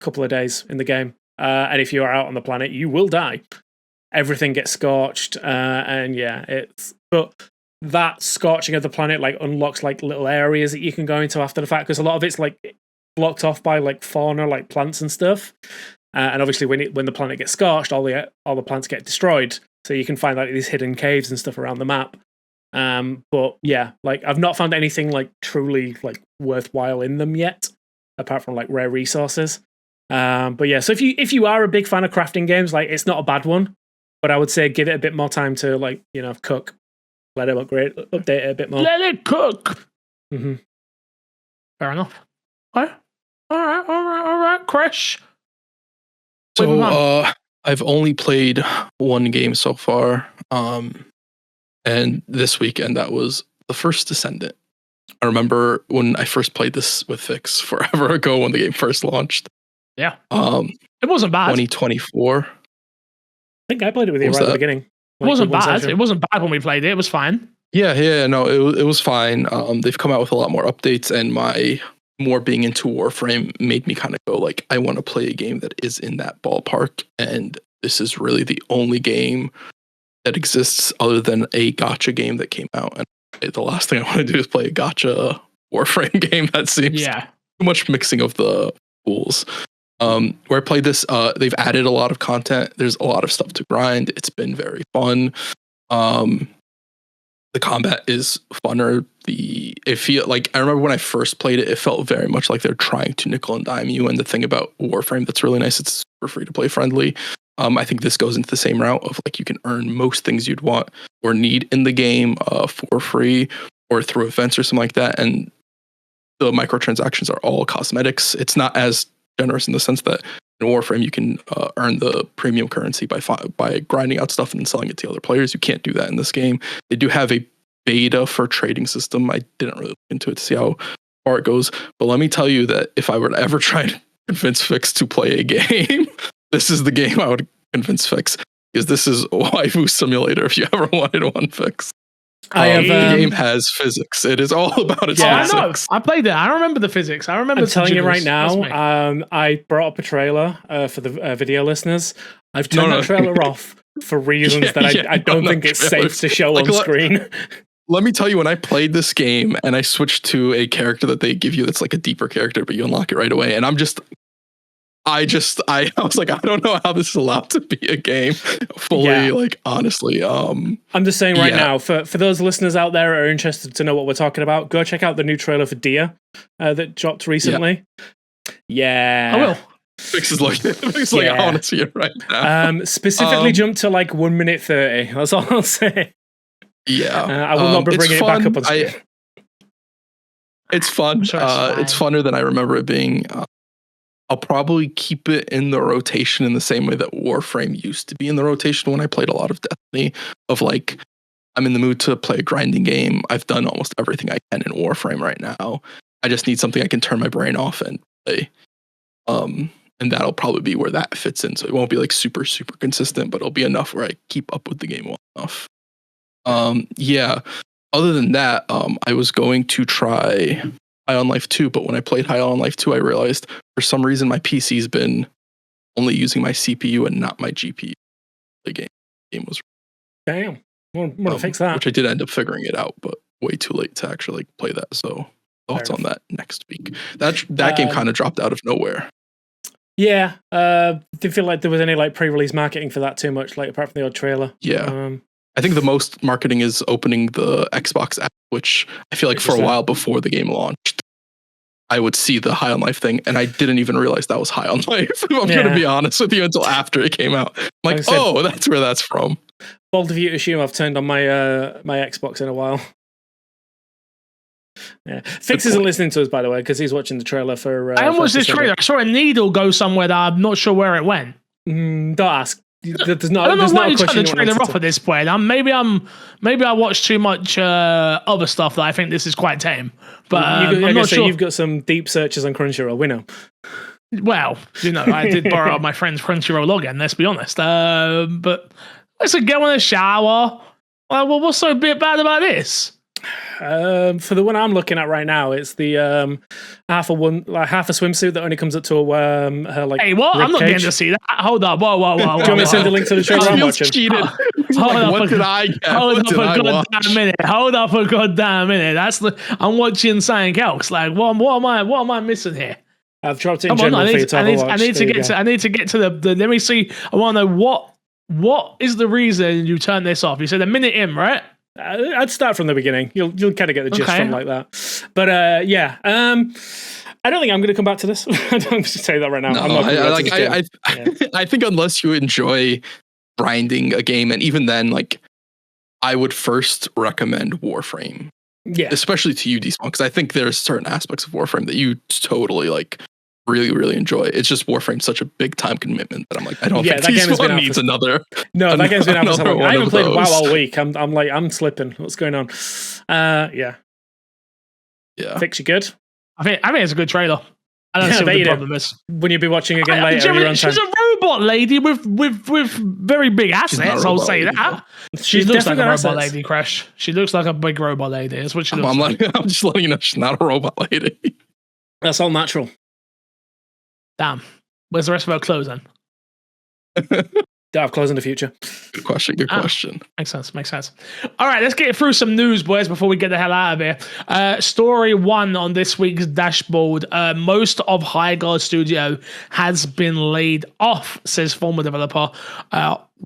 couple of days in the game, and if you are out on the planet, you will die. Everything gets scorched, and yeah, but that scorching of the planet like unlocks like little areas that you can go into after the fact, because a lot of it's like blocked off by like fauna, like plants and stuff. And obviously, when the planet gets scorched, all the plants get destroyed. So you can find like these hidden caves and stuff around the map. But yeah, like I've not found anything like truly like worthwhile in them yet, apart from like rare resources. But yeah, so if you are a big fan of crafting games, like it's not a bad one, but I would say give it a bit more time to like cook, let it update it a bit more. Let it cook. Mm-hmm. Fair enough. Okay. All right, Crash. So I've only played one game so far, and this weekend that was The First Descendant. I remember when I first played this with Fix forever ago when the game first launched. Yeah. It wasn't bad. 2024. I think I played it with you right at the beginning. It wasn't bad. It wasn't bad when we played it. It was fine. Yeah. No, it was fine. They've come out with a lot more updates, and my more being into Warframe made me kind of go like, I want to play a game that is in that ballpark. And this is really the only game that exists other than a gacha game that came out. And the last thing I want to do is play a gacha Warframe game that seems too much mixing of the pools. Where I played this, they've added a lot of content. There's a lot of stuff to grind. It's been very fun. The combat is funner. I remember when I first played it felt very much like they're trying to nickel and dime you. And the thing about Warframe that's really nice, it's super free to play friendly. I think this goes into the same route of like you can earn most things you'd want or need in the game for free or through events or something like that. And the microtransactions are all cosmetics. It's not as generous in the sense that in Warframe you can earn the premium currency by grinding out stuff and then selling it to other players. You can't do that in this game. They do have a beta for trading system. I didn't really look into it to see how far it goes, but let me tell you that if I were to ever try to convince Fix to play a game, this is the game I would convince Fix, because this is waifu simulator if you ever wanted one, Fix. The game has physics. It is all about its physics. I know. I played it. I remember the physics. I remember. I'm telling you right now. I brought up a trailer for the video listeners. I've turned that trailer off for reasons that I don't think it's safe to show on screen. Let me tell you, when I played this game and I switched to a character that they give you that's like a deeper character, but you unlock it right away, and I was like, I don't know how this is allowed to be a game fully, like, honestly. I'm just saying right now, for those listeners out there who are interested to know what we're talking about, go check out the new trailer for Dia that dropped recently. I will. Fix is like, I want to see it right now. Specifically jump to like 1 minute 30. That's all I'll say. I will not be bringing it back up on screen. It's fun. It's funner than I remember it being. I'll probably keep it in the rotation in the same way that Warframe used to be in the rotation when I played a lot of Destiny, of like, I'm in the mood to play a grinding game. I've done almost everything I can in Warframe right now. I just need something I can turn my brain off and play. And that'll probably be where that fits in. So it won't be like super, super consistent, but it'll be enough where I keep up with the game well enough. Other than that, I was going to try High on Life 2, but when I played High on Life 2, I realized for some reason my PC's been only using my CPU and not my GPU. The game was damn. Want to fix that? Which I did end up figuring it out, but way too late to actually play that. So thoughts on that next week. That game kind of dropped out of nowhere. Yeah, didn't feel like there was any like pre-release marketing for that too much, like apart from the odd trailer. Yeah. I think the most marketing is opening the Xbox app, which I feel like for a while before the game launched, I would see the High on Life thing, and I didn't even realize that was High on Life. I'm going to be honest with you, until after it came out. I'm like, that's where that's from. Bold of you to assume I've turned on my my Xbox in a while. Yeah, Fix isn't listening to us, by the way, because he's watching the trailer for. I watched this trailer. I saw a needle go somewhere that I'm not sure where it went. Don't ask. There's not, I don't know why you turned the trailer off at this point. Maybe I watched too much other stuff that I think this is quite tame. But I'm not sure. You've got some deep searches on Crunchyroll. We know. Well, I did borrow my friend's Crunchyroll login. Let's be honest. But let's go in the shower. Well, what's so bad about this? For the one I'm looking at right now, it's the half a swimsuit that only comes up to her like. Hey, what? I'm not getting to see that. Hold up! Whoa! Do you want me to send a link to the trailer I'm watching? Cheated. What did I get? Hold up a goddamn minute. I'm watching something else. Like, what am I missing here? I've dropped it in general for you to have a watch. I need to get to the. Let me see. I want to know what is the reason you turned this off. You said a minute in, right? I'd start from the beginning. You'll kind of get the gist from like that. But I don't think I'm going to come back to this. I don't say that right now. No, I'm not I think unless you enjoy grinding a game, and even then, like, I would first recommend Warframe. Yeah, especially to you, Despawn, because I think there's certain aspects of Warframe that you totally like. Really, really enjoy. It's just Warframe's such a big time commitment that I'm like, I don't think Despawn needs another. No, that game's been out for so long. I haven't played WoW all week. I'm slipping. What's going on? Yeah. Fix, you good? I think it's a good trailer. I don't see what the problem is. When you'll be watching again later. She's a robot lady with very big assets. I'll say that. She looks like a robot lady, Crash. She looks like a big robot lady. That's what she looks like. I'm just letting you know she's not a robot lady. That's all natural. Damn. Where's the rest of her clothes then? Don't have clothes in the future. Good question. Good question. Makes sense. All right, let's get through some news, boys, before we get the hell out of here. Story 1 on this week's dashboard. Most of Highguard Studio has been laid off, says former developer.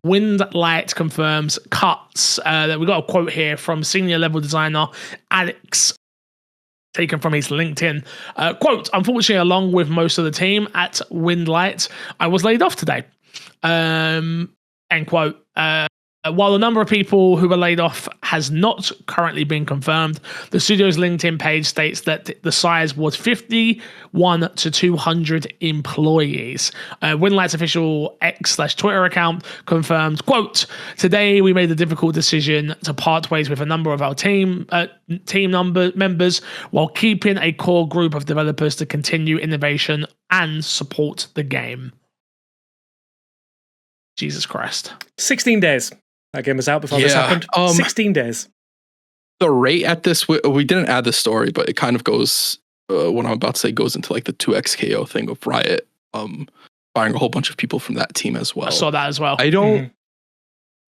Windlight confirms cuts. We got a quote here from senior level designer Alex, taken from his LinkedIn. Quote, unfortunately, along with most of the team at Windlight, I was laid off today. End quote. While the number of people who were laid off has not currently been confirmed, the studio's LinkedIn page states that the size was 51 to 200 employees. Windlight's official X/Twitter account confirmed, quote, today we made the difficult decision to part ways with a number of our team members while keeping a core group of developers to continue innovation and support the game. Jesus Christ. 16 days. That game was out before this happened. 16 days. The rate at this, we didn't add the story, but it kind of goes, what I'm about to say goes into like the 2XKO thing of Riot firing a whole bunch of people from that team as well. I saw that as well. I don't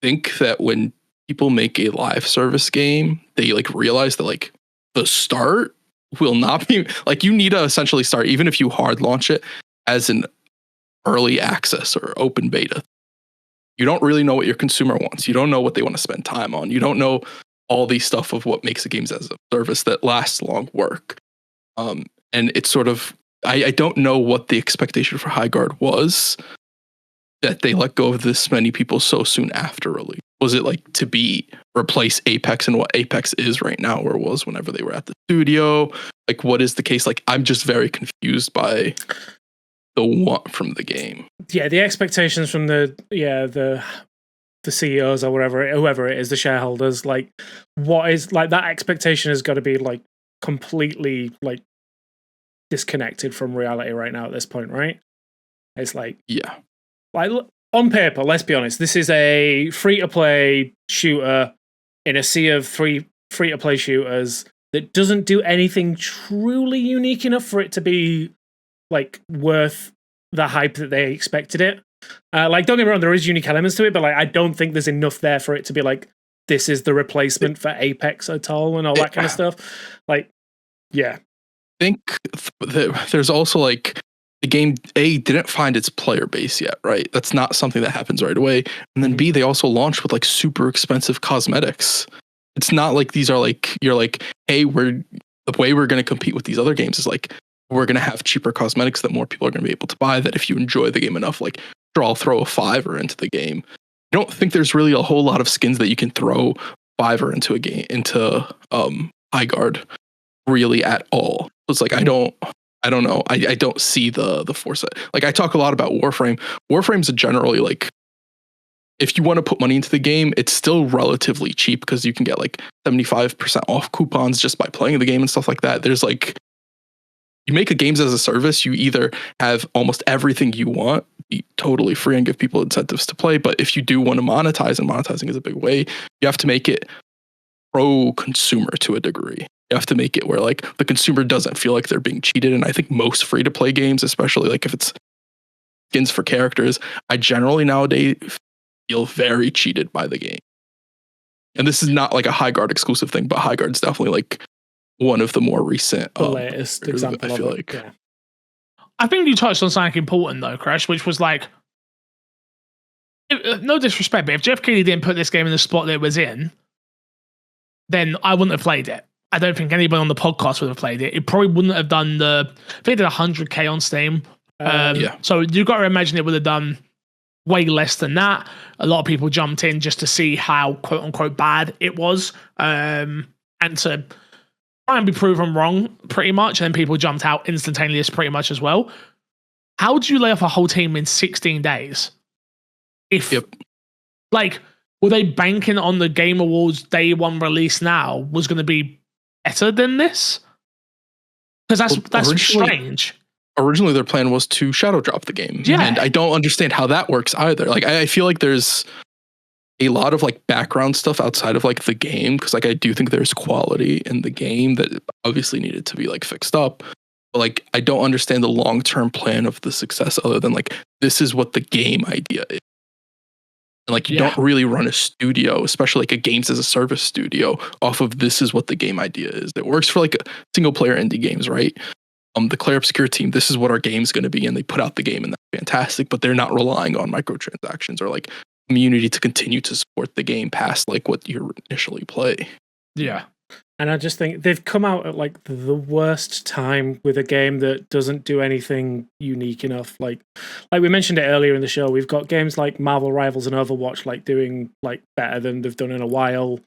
think that when people make a live service game, they like realize that like the start will not be, like you need to essentially start, even if you hard launch it as an early access or open beta. You don't really know what your consumer wants. You don't know what they want to spend time on. You don't know all these stuff of what makes a games as a service that lasts long work. And it's sort of, I don't know what the expectation for Highguard was that they let go of this many people so soon after release. Was it like to replace Apex and what Apex is right now, or was whenever they were at the studio? Like, what is the case? Like, I'm just very confused by the want from the game. Yeah, the expectations from the CEOs or whoever it is, the shareholders, like what is like that expectation has got to be like completely like disconnected from reality right now at this point, right? It's like, yeah, like on paper, let's be honest, this is a free-to-play shooter in a sea of free-to-play shooters that doesn't do anything truly unique enough for it to be like worth the hype that they expected it. Like, don't get me wrong, there is unique elements to it, but like I don't think there's enough there for it to be like this is the replacement for Apex at all and all that kind of stuff. Like, yeah. I think there's also like the game didn't find its player base yet, right? That's not something that happens right away. And then B, they also launched with like super expensive cosmetics. It's not like these are like you're like, hey, the way we're going to compete with these other games is like we're going to have cheaper cosmetics that more people are going to be able to buy, that if you enjoy the game enough, like I'll throw a $5 into the game. I don't think there's really a whole lot of skins that you can throw $5 into a game, into Highguard really at all. It's like, I don't know. I don't see the foresight. Like I talk a lot about Warframe. Warframe's generally like, if you want to put money into the game, it's still relatively cheap because you can get like 75% off coupons just by playing the game and stuff like that. There's like, you make a games as a service, you either have almost everything you want, be totally free and give people incentives to play. But if you do want to monetize, and monetizing is a big way, you have to make it pro-consumer to a degree. You have to make it where like the consumer doesn't feel like they're being cheated. And I think most free-to-play games, especially like if it's skins for characters, I generally nowadays feel very cheated by the game. And this is not like a Highguard exclusive thing, but Highguard's definitely like one of the more recent, the latest example. I feel like. Yeah. I think you touched on something important though, Crash, which was like, no disrespect, but if Jeff Keighley didn't put this game in the spot that it was in, then I wouldn't have played it. I don't think anybody on the podcast would have played it. It probably wouldn't have done I think it did 100K on Steam. Yeah. So you've got to imagine it would have done way less than that. A lot of people jumped in just to see how quote unquote bad it was, and to try and be proven wrong pretty much. And then people jumped out instantaneous pretty much as well. How do you lay off a whole team in 16 days? If like, were they banking on the Game Awards day one release now was going to be better than this? Because that's strange. Originally, their plan was to shadow drop the game. Yeah. And I don't understand how that works either. Like, I feel like there's a lot of like background stuff outside of like the game. Cause like, I do think there's quality in the game that obviously needed to be like fixed up. But like, I don't understand the long-term plan of the success other than like, this is what the game idea is. And like you don't really run a studio, especially like a games as a service studio, off of this is what the game idea is. It works for like a single player indie games, right? The Claire Obscure team, this is what our game's going to be, and they put out the game, and that's fantastic. But they're not relying on microtransactions or like community to continue to support the game past like what you initially play. Yeah. And I just think they've come out at like the worst time with a game that doesn't do anything unique enough. Like we mentioned it earlier in the show, we've got games like Marvel Rivals and Overwatch like doing like better than they've done in a while.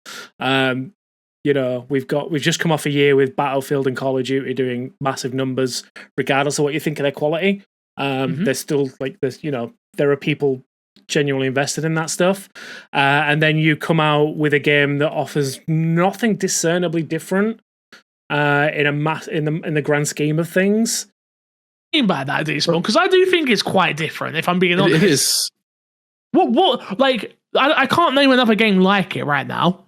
You know, we've just come off a year with Battlefield and Call of Duty doing massive numbers, regardless of what you think of their quality. There's still like this, you know, there are people genuinely invested in that stuff, and then you come out with a game that offers nothing discernibly different in the grand scheme of things. What do you mean by that, Despawn? Because I do think it's quite different. If I'm being honest, it is. What? Like, I can't name another game like it right now.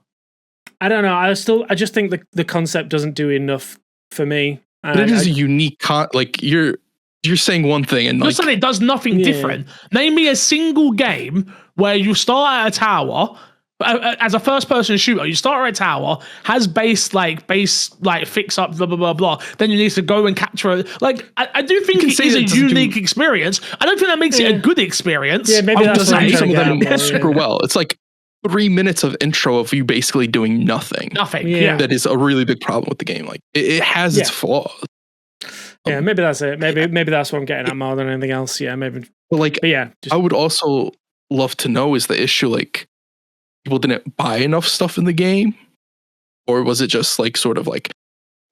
I don't know. I just think the concept doesn't do enough for me. But it is a unique like you're saying one thing and like, it does nothing different. Name me a single game where you start at a tower as a first-person shooter. You start at a tower, has base fix up, blah blah blah blah. Then you need to go and capture. Like I do think it is a unique experience. I don't think that makes it a good experience. Yeah, maybe that's some of them super well. It's like 3 minutes of intro of you basically doing nothing. Nothing. Yeah, that is a really big problem with the game. Like it has its flaws. Yeah, maybe that's it. Maybe that's what I'm getting at more than anything else. Yeah, maybe. But I would also love to know, is the issue like people didn't buy enough stuff in the game, or was it just like sort of like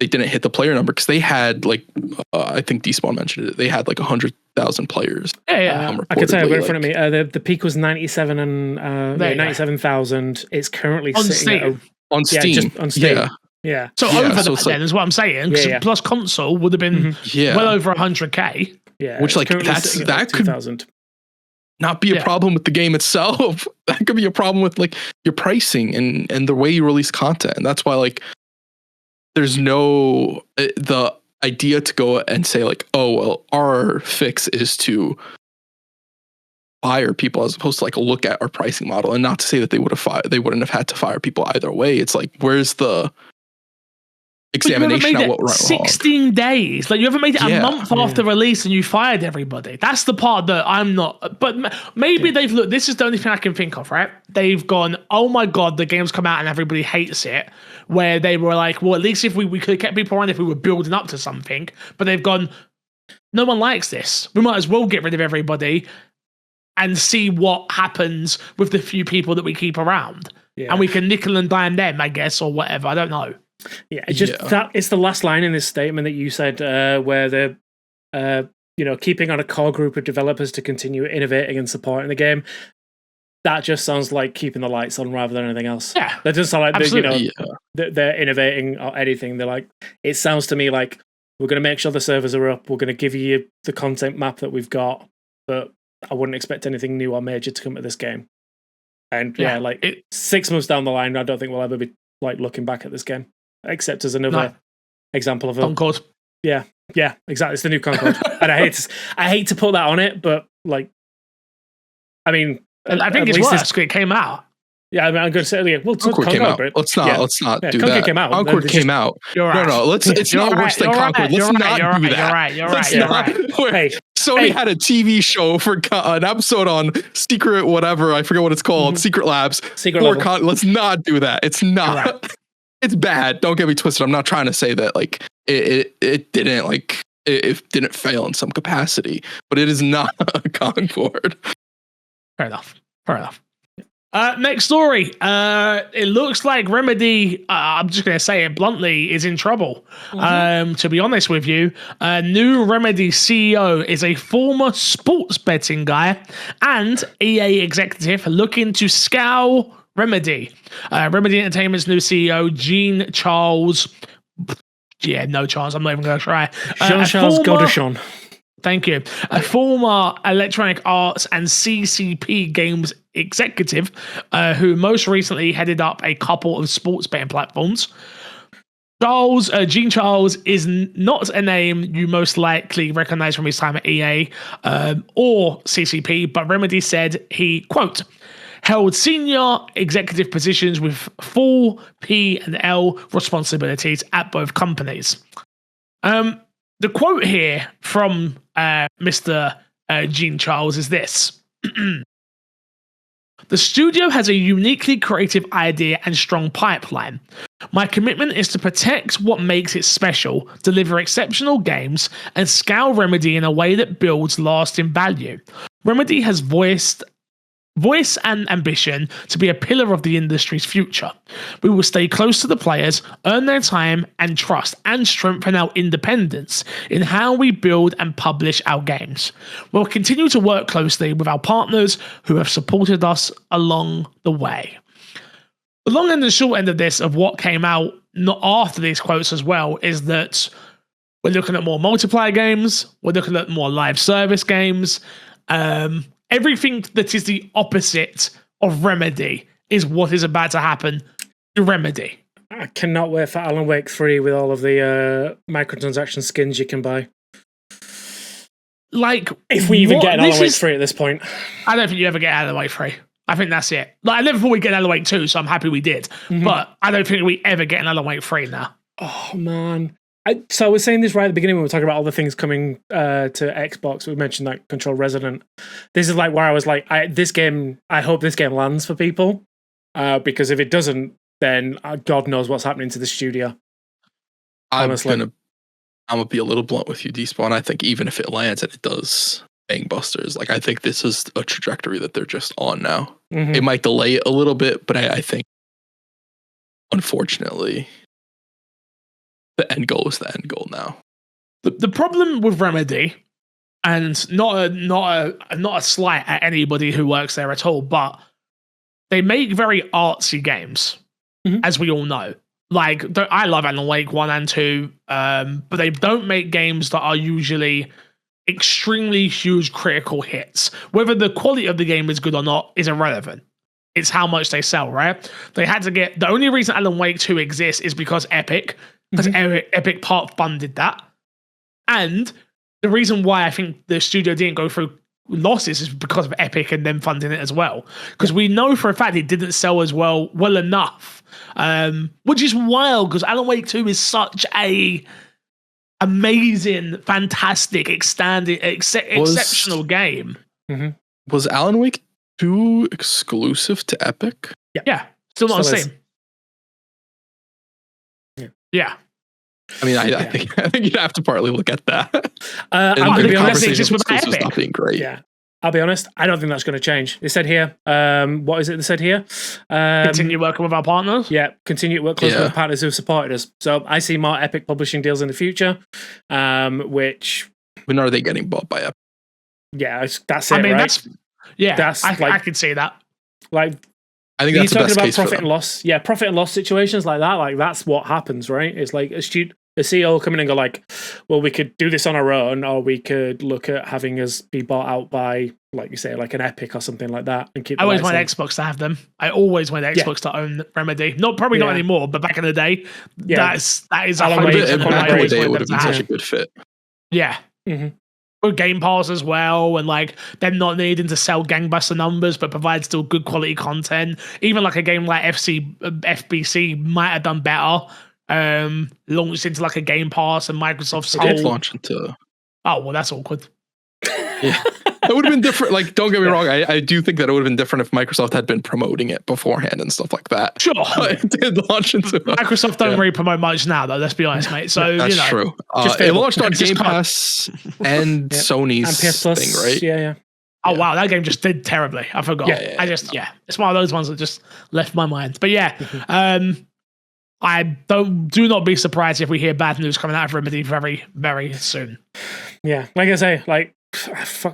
they didn't hit the player number? Because they had like I think Despawn mentioned it. They had like 100,000 players. Yeah. I could tell you in front of me. The peak was 97 and 97,000. It's currently on sitting Steam. On Steam. Just on Steam. Yeah. So over that then is what I'm saying. Plus console would have been well over 100K. Yeah. Which like that could 2,000. Not be a problem with the game itself. That could be a problem with like your pricing and the way you release content. And that's why like there's no the idea to go and say like, oh well, our fix is to fire people, as opposed to like look at our pricing model. And not to say that they wouldn't have had to fire people either way. It's like, where's the examination of what went 16 days. Like you haven't made it a month after release and you fired everybody. That's the part that I'm not. But maybe they've looked. This is the only thing I can think of, right? They've gone, oh my god, the game's come out and everybody hates it. Where they were like, well, at least if we could have kept people around if we were building up to something. But they've gone, no one likes this. We might as well get rid of everybody and see what happens with the few people that we keep around. Yeah. And we can nickel and dime them, I guess, or whatever. I don't know. Yeah, it's the last line in this statement that you said, where they're keeping on a core group of developers to continue innovating and supporting the game. That just sounds like keeping the lights on rather than anything else. Yeah, that doesn't sound like they're innovating or anything. They're like, it sounds to me like we're going to make sure the servers are up. We're going to give you the content map that we've got, but I wouldn't expect anything new or major to come to this game. And 6 months down the line, I don't think we'll ever be like looking back at this game. Except as another example of a Concord. Yeah, exactly. It's the new Concord, and I hate to put that on it, but like, I mean, I think it's worse. It came out. Yeah, I mean, I'm going to say, well, Concord came out. Let's not do that. Came out. Concord came out. You're right. No, it's not worse than Concord. Let's not do that. You're right. Hey, Sony had a TV show for an episode on Secret whatever. I forget what it's called. Secret Labs. Let's not do that. It's not. It's bad. Don't get me twisted. I'm not trying to say that like it didn't like it didn't fail in some capacity, but it is not a Concord. Fair enough. Next story. It looks like Remedy, I'm just going to say it bluntly, is in trouble. To be honest with you, new Remedy CEO is a former sports betting guy and EA executive looking to scour Remedy. Remedy Entertainment's new CEO, Jean-Charles. Yeah, no chance. I'm not even going to try. Jean-Charles Godechon. Thank you. A former Electronic Arts and CCP Games executive who most recently headed up a couple of sports betting platforms. Jean-Charles is not a name you most likely recognize from his time at EA or CCP, but Remedy said he, quote, held senior executive positions with full P&L responsibilities at both companies. The quote here from Mr. Gene Charles is this. The studio has a uniquely creative idea and strong pipeline. My commitment is to protect what makes it special, deliver exceptional games, and scale Remedy in a way that builds lasting value. Remedy has voice and ambition to be a pillar of the industry's future. We will stay close to the players, earn their time and trust, and strengthen our independence in how we build and publish our games. We'll continue to work closely with our partners who have supported us along the way. The long and the short end of this, of what came out not after these quotes as well, is that we're looking at more multiplayer games, we're looking at more live service games, everything that is the opposite of Remedy is what is about to happen to Remedy. I cannot wait for Alan Wake 3 with all of the microtransaction skins you can buy. Like, if we even get an Alan Wake 3 at this point. I don't think you ever get Alan Wake 3. I think that's it. Like, I never thought we'd get Alan Wake 2, so I'm happy we did. But I don't think we ever get an Alan Wake 3 now. Oh, man. So I was saying this right at the beginning when we were talking about all the things coming to Xbox. We mentioned like Control Resident. This is like where I was like, I hope this game lands for people. Because if it doesn't, then God knows what's happening to the studio. I'm gonna be a little blunt with you, Despawn. I think even if it lands and it does gangbusters, like I think this is a trajectory that they're just on now. It might delay it a little bit, but I think unfortunately the end goal is the end goal now. The problem with Remedy, and not a slight at anybody who works there at all, but they make very artsy games, as we all know. Like, I love Alan Wake 1 and 2, but they don't make games that are usually extremely huge critical hits. Whether the quality of the game is good or not is irrelevant. It's how much they sell, right? They had to get... The only reason Alan Wake 2 exists is because Epic part funded that. And the reason why I think the studio didn't go through losses is because of Epic and them funding it as well. Because we know for a fact it didn't sell as well enough. Which is wild, because Alan Wake 2 is such a amazing, fantastic, exceptional game. Was Alan Wake 2 exclusive to Epic? Yeah. Still not the same. Yeah. I mean, I think you'd have to partly look at that. I'm going to be honest, just with Epic. Not being great. Yeah. I'll be honest, I don't think that's going to change. It said here, what is it they said here? Continue working with our partners? Yeah, continue to work closely with partners who have supported us. So I see more Epic publishing deals in the future, which... When are they getting bought by Epic? Yeah, that's it, I mean, right? I could see that. Like, I think that's the best case profit and loss. Yeah, profit and loss situations like that. Like, that's what happens, right? It's like a CEO will come in and go like, well, we could do this on our own, or we could look at having us be bought out by, like you say, like an Epic or something like that, and keep. I always wanted Xbox to have them. I always wanted Xbox to own Remedy. Not anymore, but back in the day, that is back in the day it would have been such a good fit. Yeah. With Game Pass as well, and like them not needing to sell gangbuster numbers, but provide still good quality content. Even like a game like FBC might have done better. Launched into like a Game Pass and Microsoft's It did launch into... Oh, well, that's awkward. Yeah. It would have been different. Like, don't get me wrong. I do think that it would have been different if Microsoft had been promoting it beforehand and stuff like that. Sure. It did launch into... Microsoft don't really promote much now, though. Let's be honest, mate. So, that's true. It launched on Game Pass and Sony's and PS Plus, thing, right? Yeah. Oh, wow. That game just did terribly. I forgot. It's one of those ones that just left my mind. But yeah, I do not be surprised if we hear bad news coming out of Remedy very, very soon. Yeah, like I say, like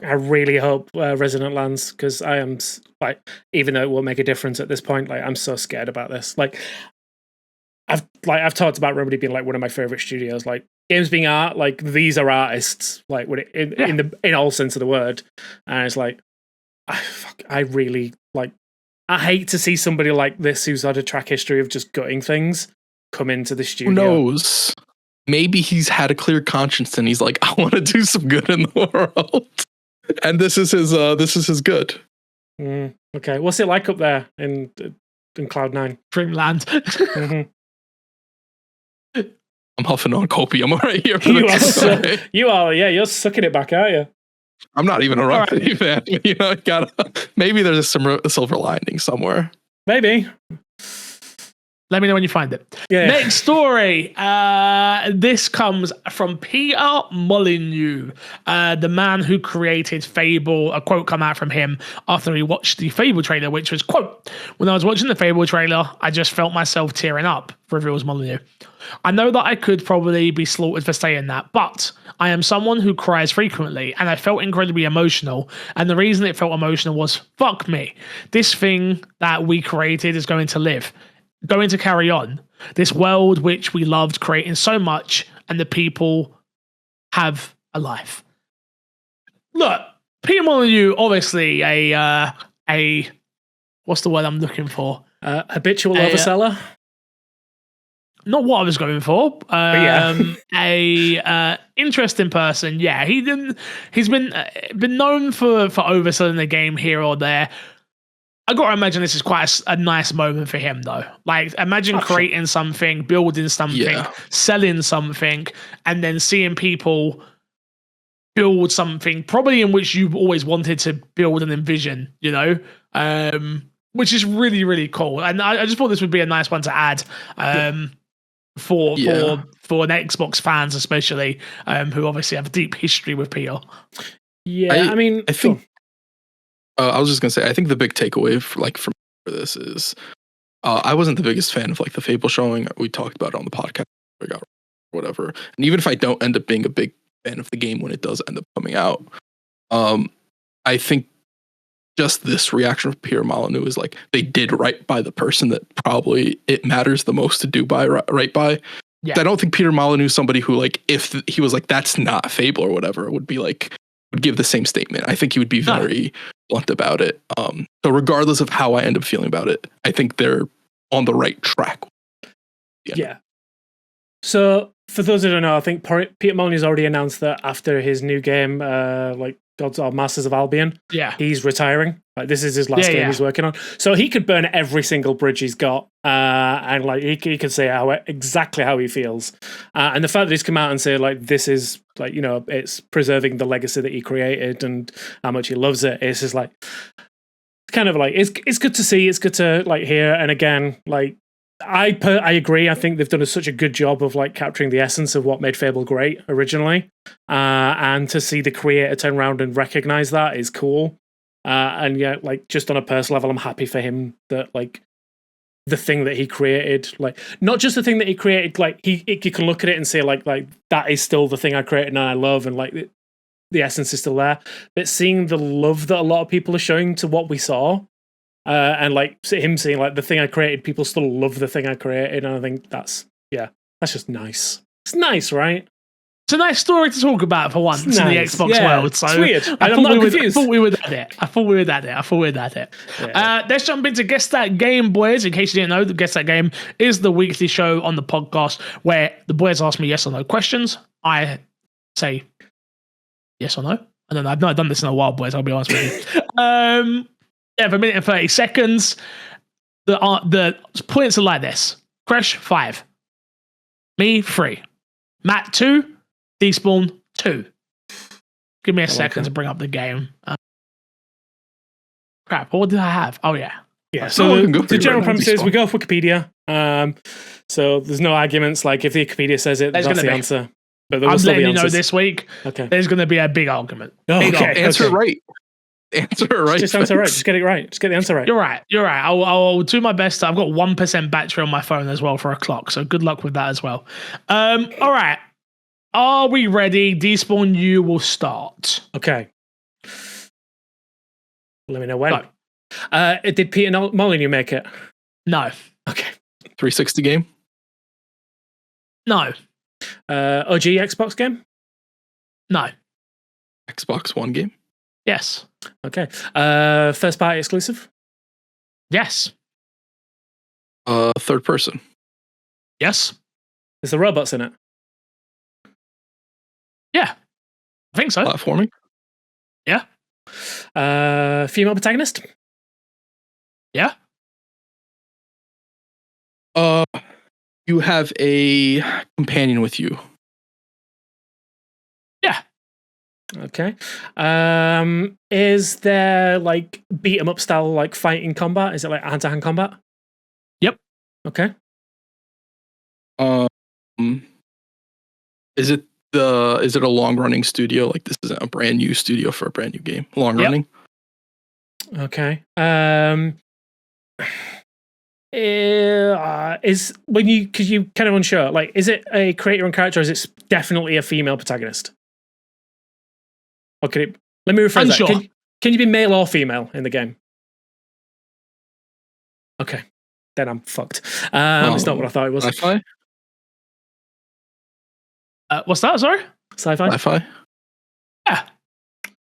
I really hope Resident lands, because I am like, even though it won't make a difference at this point, like I'm so scared about this. Like I've talked about Remedy being like one of my favorite studios. Like games being art, like these are artists, like in all sense of the word. And it's like, I really like. I hate to see somebody like this who's had a track history of just gutting things come into the studio. Who knows? Maybe he's had a clear conscience and he's like, I want to do some good in the world. And this is his good. Okay, what's it like up there in Cloud9? Dreamland. I'm huffing on copium right here. You're sucking it back, aren't you? I'm not even a Rocket fan. You know, maybe there's a silver lining somewhere. Maybe. Let me know when you find it. Yeah. Next story. This comes from Peter Molyneux, the man who created Fable. A quote come out from him after he watched the Fable trailer, which was, quote, "When I was watching the Fable trailer, I just felt myself tearing up," reveals Molyneux. "I know that I could probably be slaughtered for saying that, but I am someone who cries frequently, and I felt incredibly emotional. And the reason it felt emotional was, fuck me. This thing that we created is going to live. Going to carry on. This world which we loved creating so much, and the people have a life." Look, Peter Molyneux, obviously a what's the word I'm looking for? Habitual overseller? Not what I was going for. A interesting person. Yeah, he's been known for overselling the game here or there. I got to imagine this is quite a nice moment for him, though. Like, imagine creating something, building something, selling something, and then seeing people build something, probably in which you've always wanted to build and envision, you know, which is really, really cool. And I just thought this would be a nice one to add for Xbox fans, especially, who obviously have a deep history with Peter. Yeah, I think. I was just gonna say, I think the big takeaway for this is, I wasn't the biggest fan of like the Fable showing. We talked about it on the podcast, whatever. And even if I don't end up being a big fan of the game when it does end up coming out, I think just this reaction of Peter Molyneux is like, they did right by the person that probably it matters the most to do right by. Yeah. I don't think Peter Molyneux is somebody who, like, if he was like, that's not Fable or whatever, would give the same statement. I think he would be very blunt about it. So regardless of how I end up feeling about it, I think they're on the right track. Yeah. So for those who don't know, I think Peter Molyneux's already announced that after his new game, like Gods or Masters of Albion, he's retiring. Like, this is his last game he's working on. So he could burn every single bridge he's got, and like he could say exactly how he feels. And the fact that he's come out and say like, this is like, you know, it's preserving the legacy that he created and how much he loves it. It's just like, kind of like, it's good to see. It's good to like hear. And again, like, I agree. I think they've done such a good job of like capturing the essence of what made Fable great originally, and to see the creator turn around and recognize that is cool. And yeah, like, just on a personal level, I'm happy for him that like the thing that he created, like, not just the thing that he created, like you can look at it and say like that is still the thing I created and I love, and like the essence is still there. But seeing the love that a lot of people are showing to what we saw. And like him saying like, the thing I created, people still love the thing I created, and I think that's just nice. It's nice, right? It's a nice story to talk about for once in the Xbox world. So it's weird. I'm not confused. I thought we would add it. Yeah. Let's jump into Guess That Game, boys. In case you didn't know, the Guess That Game is the weekly show on the podcast where the boys ask me yes or no questions. I say yes or no. I don't know. I've not done this in a while, boys. I'll be honest with you. Yeah, for a minute and 30 seconds. The points are like this. Crash, 5. Me, 3. Matt, 2. Despawn, 2. Give me a second to bring up the game. Crap, what did I have? Oh, yeah. Yeah, so the general premise is we go off Wikipedia. So there's no arguments. Like, if the Wikipedia says it, that's the answer. But there will still be answers. I'm letting you know this week, there's going to be a big argument. Answer right. Answer it right. Just answer right. Just get it right. Just get the answer right. You're right. I'll do my best. I've got 1% battery on my phone as well for a clock, so good luck with that as well. All right. Are we ready? Despawn, you will start. Okay. Let me know when. Did Peter Molyneux make it? No. Okay. 360 game? No. OG Xbox game? No. Xbox One game? Yes. Okay. First party exclusive? Yes. Third person? Yes. Is there robots in it? Yeah. I think so. Platforming? Yeah. Female protagonist? Yeah. You have a companion with you. Yeah. Okay. Is there like beat 'em up style like fighting combat? Is it like hand-to-hand combat? Yep. Okay. Is it a long running studio? Like this isn't a brand new studio for a brand new game. Long running. Okay. Is when you because you kind of unsure. Like, is it a create your own character? Or is it definitely a female protagonist? Or can it? Let me rephrase Unsure. that. Can you be male or female in the game? Okay, then I'm fucked. It's not what I thought it was. Sci-fi. What's that? Sorry. Sci-fi. Sci-fi. Yeah.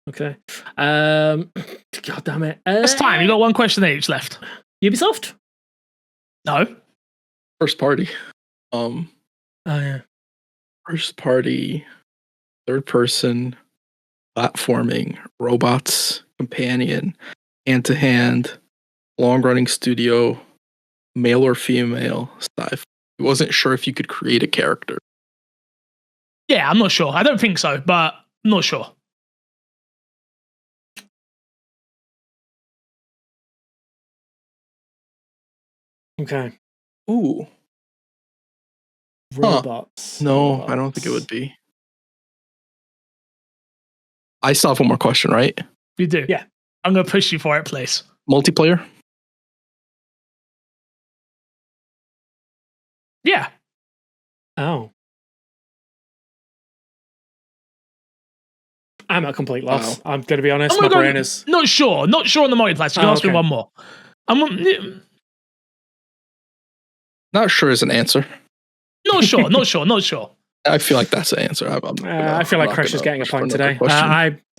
Okay. God damn it. It's time. You got one question each left. Ubisoft? No. First party. Oh yeah. First party. Third person. Platforming. Robots. Companion. Hand to hand. Long running studio. Male or female. Sci-fi. I wasn't sure if you could create a character. Yeah, I'm not sure. I don't think so, but I'm not sure. Okay. Ooh. Robots. No, Robots. I don't think it would be. I still have one more question, right? You do? Yeah. I'm going to push you for it, please. Multiplayer? Yeah. Oh. I'm at a complete loss. Wow. I'm going to be honest. Oh my God, brain is... Not sure. Not sure on the multiplayer. You can ask me one more. Not sure is an answer. Not sure. Not sure. Not sure. I feel like that's the answer. I feel like Crush is getting a point today.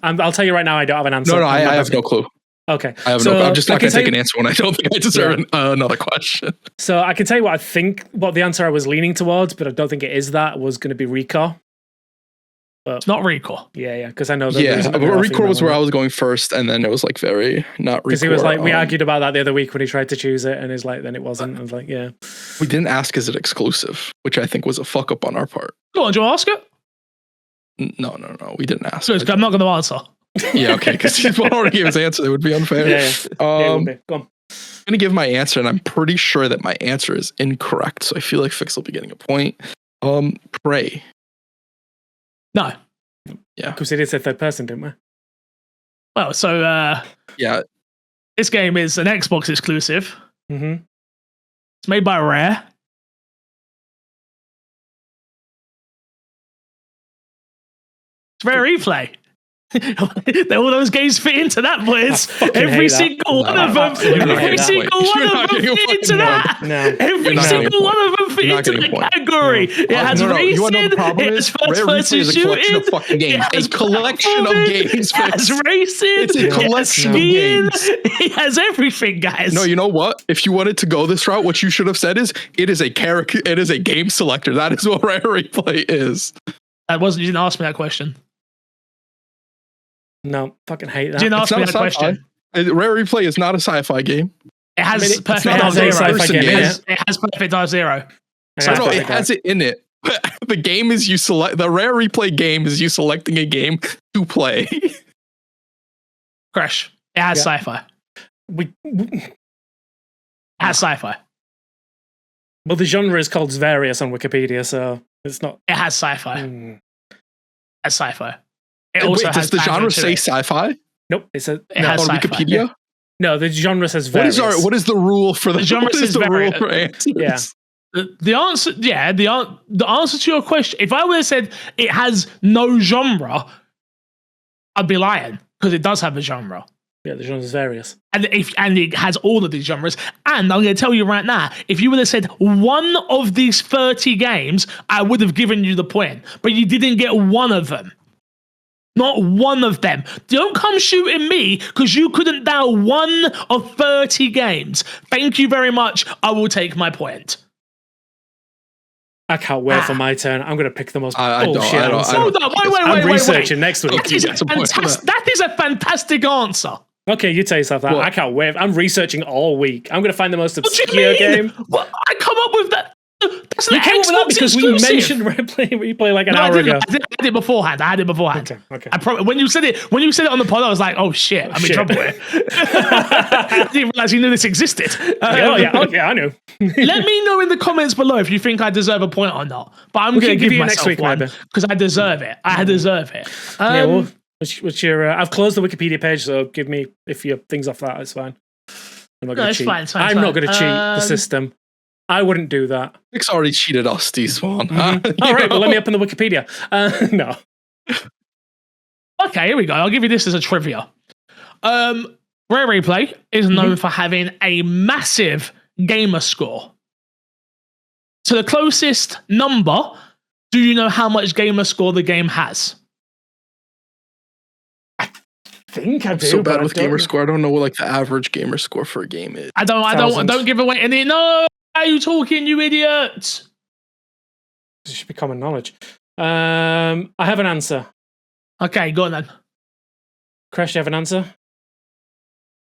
I'll tell you right now, I don't have an answer. No, I have no clue. Okay. I have I'm just not going to take an answer when I don't think I deserve another question. So I can tell you what I think, what the answer I was leaning towards, but I don't think it is that, was going to be Recore. But it's not Recore. Yeah, because I know that. Yeah, Recore was where I was going first, and then it was like very not Recore. Because he was like, we argued about that the other week when he tried to choose it, and he's like, then it wasn't. I was like, yeah. We didn't ask, is it exclusive? Which I think was a fuck up on our part. Go on, do you want to ask it? No, we didn't ask. Good, I'm not going to answer. Yeah, okay, because he already gave his answer. It would be unfair. Yeah. Go on. I'm going to give my answer, and I'm pretty sure that my answer is incorrect, so I feel like Fix will be getting a point. Prey. No. Yeah. Because it is a third person, didn't we? Well, so yeah, this game is an Xbox exclusive. Mm-hmm. It's made by Rare. It's Rare Replay. All those games fit into that, boys. Every single one of them. Every single one of them fit into that. Every single one of them fit into the category. It has racing. It has first-person shooting. A collection of games. It has racing. It's a collection of games. It has everything, guys. No, you know what? If you wanted to go this route, what you should have said is, it is a character. It is a game selector. That is what Rare Replay is. That wasn't. You didn't ask me that question. No, fucking hate that. Didn't ask me that question. Rare Replay is not a sci-fi game. It has Perfect Dark Zero. It has Perfect Dark Zero. No, it has it in it. The game is you select. The Rare Replay game is you selecting a game to play. Crash. It has sci-fi. It has sci-fi. Well, the genre is called various on Wikipedia, so it's not. It has sci-fi. It has sci-fi. Wait, does the genre say sci-fi? Nope. It has on Wikipedia? Yeah. No, the genre says various. What is the rule for the genre? Says the rule for answers? Yeah. The answer, the answer to your question, if I would have said it has no genre, I'd be lying, because it does have a genre. Yeah, the genre is various. And it has all of these genres. And I'm going to tell you right now, if you would have said one of these 30 games, I would have given you the point. But you didn't get one of them. Not one of them. Don't come shooting me because you couldn't dial one of 30 games. Thank you very much. I will take my point. I can't wait for my turn. I'm going to pick the most bullshit answer. Hold on, wait. I'm researching next week. That is a fantastic answer. Okay, you tell yourself that. What? I can't wait. I'm researching all week. I'm going to find the most obscure game. What? I come up with that. That's You an came up with that Xbox because exclusive. we mentioned replay like an No, hour ago. I did it beforehand. I had it beforehand. Okay. When you said it on the pod, I was like, "Oh shit, I'm in trouble here." I didn't realize you knew this existed. I know. Let me know in the comments below if you think I deserve a point or not. But I'm going to give you next myself week, one maybe. because I deserve it. I deserve it. What's your? I've closed the Wikipedia page, so give me if your things off that. It's fine. I'm not going to cheat. I'm not going to cheat the system. I wouldn't do that. Nick's already cheated us, Swan. All right, well, let me open the Wikipedia. No. Okay, here we go. I'll give you this as a trivia. Rare Replay is known for having a massive gamer score. To the closest number, do you know how much gamer score the game has? I think I do. So bad with gamer score. I don't know what like the average gamer score for a game is. I don't give away any. No, are you talking, you idiots? This should be common knowledge. I have an answer. Okay, go on then. Crash, you have an answer?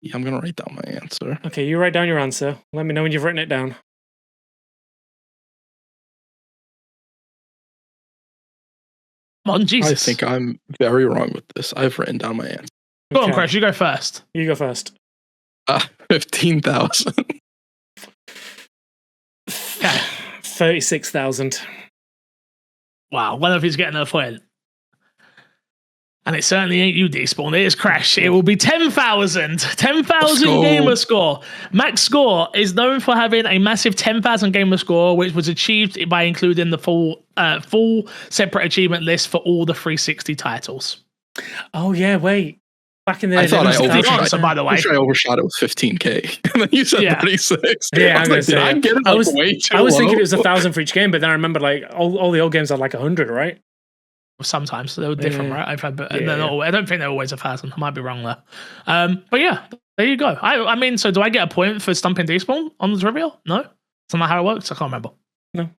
Yeah, I'm gonna write down my answer. Okay, you write down your answer. Let me know when you've written it down. Come on, Jesus. I think I'm very wrong with this. I've written down my answer. Go on, Crash, you go first. You go first. 15,000. Okay. 36,000. Wow, one of you's getting a point. And it certainly ain't you, Despawn. It is Crash. It will be 10,000. 10,000 gamer score. Max score is known for having a massive 10,000 gamer score, which was achieved by including the full separate achievement list for all the 360 titles. Oh, yeah, wait. Back in the I thought I overshot. By the way, I overshot it with 15K, and then you said 36. Yeah, I'm gonna say. I was thinking it was 1,000 for each game, but then I remember like all the old games had like 100, right? Sometimes they were different, right? I don't think they're always 1,000. I might be wrong there. But yeah, there you go. I mean, so do I get a point for stumping Despawn on the trivia? No, that's not how it works. I can't remember. No.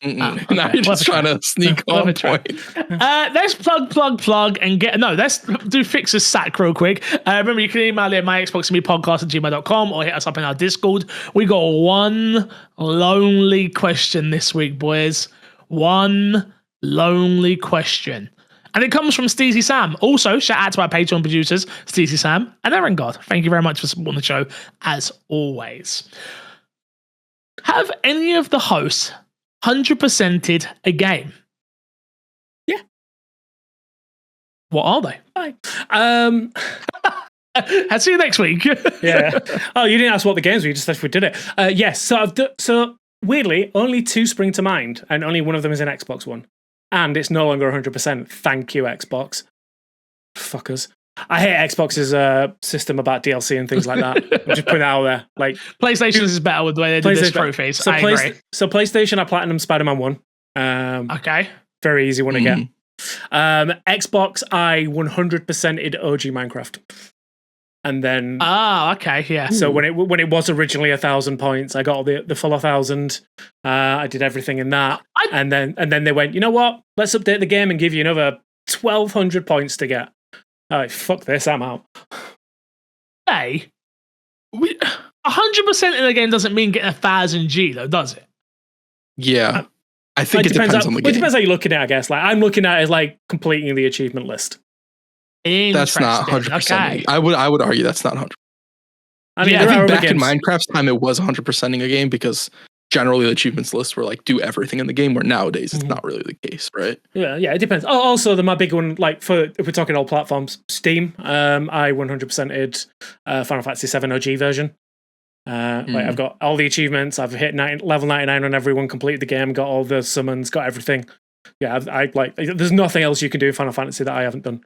Now you're just trying to sneak on point. Let's plug and get let's do Fix's sack real quick. Remember, you can email it myxboxandmepodcast@gmail.com or hit us up in our Discord. We got one lonely question this week, boys. One lonely question. And it comes from Steezy Sam. Also, shout out to our Patreon producers, Steezy Sam and Aaron God. Thank you very much for supporting the show, as always. Have any of the hosts 100%ed a game? Yeah. What are they? Bye. I'll see you next week. Yeah. Oh, you didn't ask what the games were. You just asked if we did it. Yes. So weirdly, only two spring to mind, and only one of them is an Xbox One. And it's no longer 100%. Thank you, Xbox. Fuckers. I hate Xbox's system about DLC and things like that. I'm just putting that out there. Like PlayStation's is better with the way they do this trophies. So I agree. So PlayStation, I platinum Spider-Man 1. Okay. Very easy one to get. Xbox, I 100%ed OG Minecraft. And then okay, yeah. So when it was originally 1,000 points, I got the full 1,000. I did everything in that, and then they went, you know what? Let's update the game and give you another 1,200 points to get. Oh, fuck this! I'm out. Hey, 100% in the game doesn't mean getting 1,000 G though, does it? Yeah, I think it depends on the game. It depends how you're looking at it, I guess. Like I'm looking at it as like completing the achievement list. That's not 100%. Okay. I would argue that's not 100%. I mean, I think back in Minecraft's time, it was 100%ing a game because generally the achievements list were like do everything in the game. Where nowadays it's not really the case, right? Yeah, it depends. Oh, also my big one, like if we're talking all platforms, Steam. I 100%ed Final Fantasy VII OG version. Like I've got all the achievements. I've hit level 99 on everyone. Completed the game. Got all the summons. Got everything. Yeah, I like. There's nothing else you can do in Final Fantasy that I haven't done.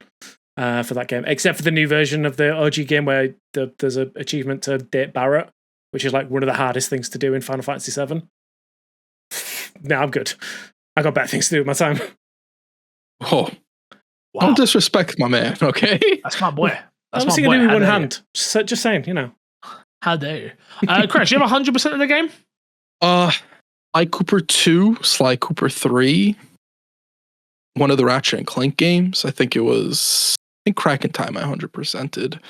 For that game, except for the new version of the OG game where there's an achievement to date Barrett, which is like one of the hardest things to do in Final Fantasy VII. No, I'm good. I got better things to do with my time. Oh, wow. Don't disrespect my man, okay? That's my boy. That's I'm singing with one hand. Just saying, you know. How dare you? Crash, you have 100% of the game? Sly Cooper 2, Sly Cooper 3, one of the Ratchet and Clank games. I think Crack in Time I 100%ed.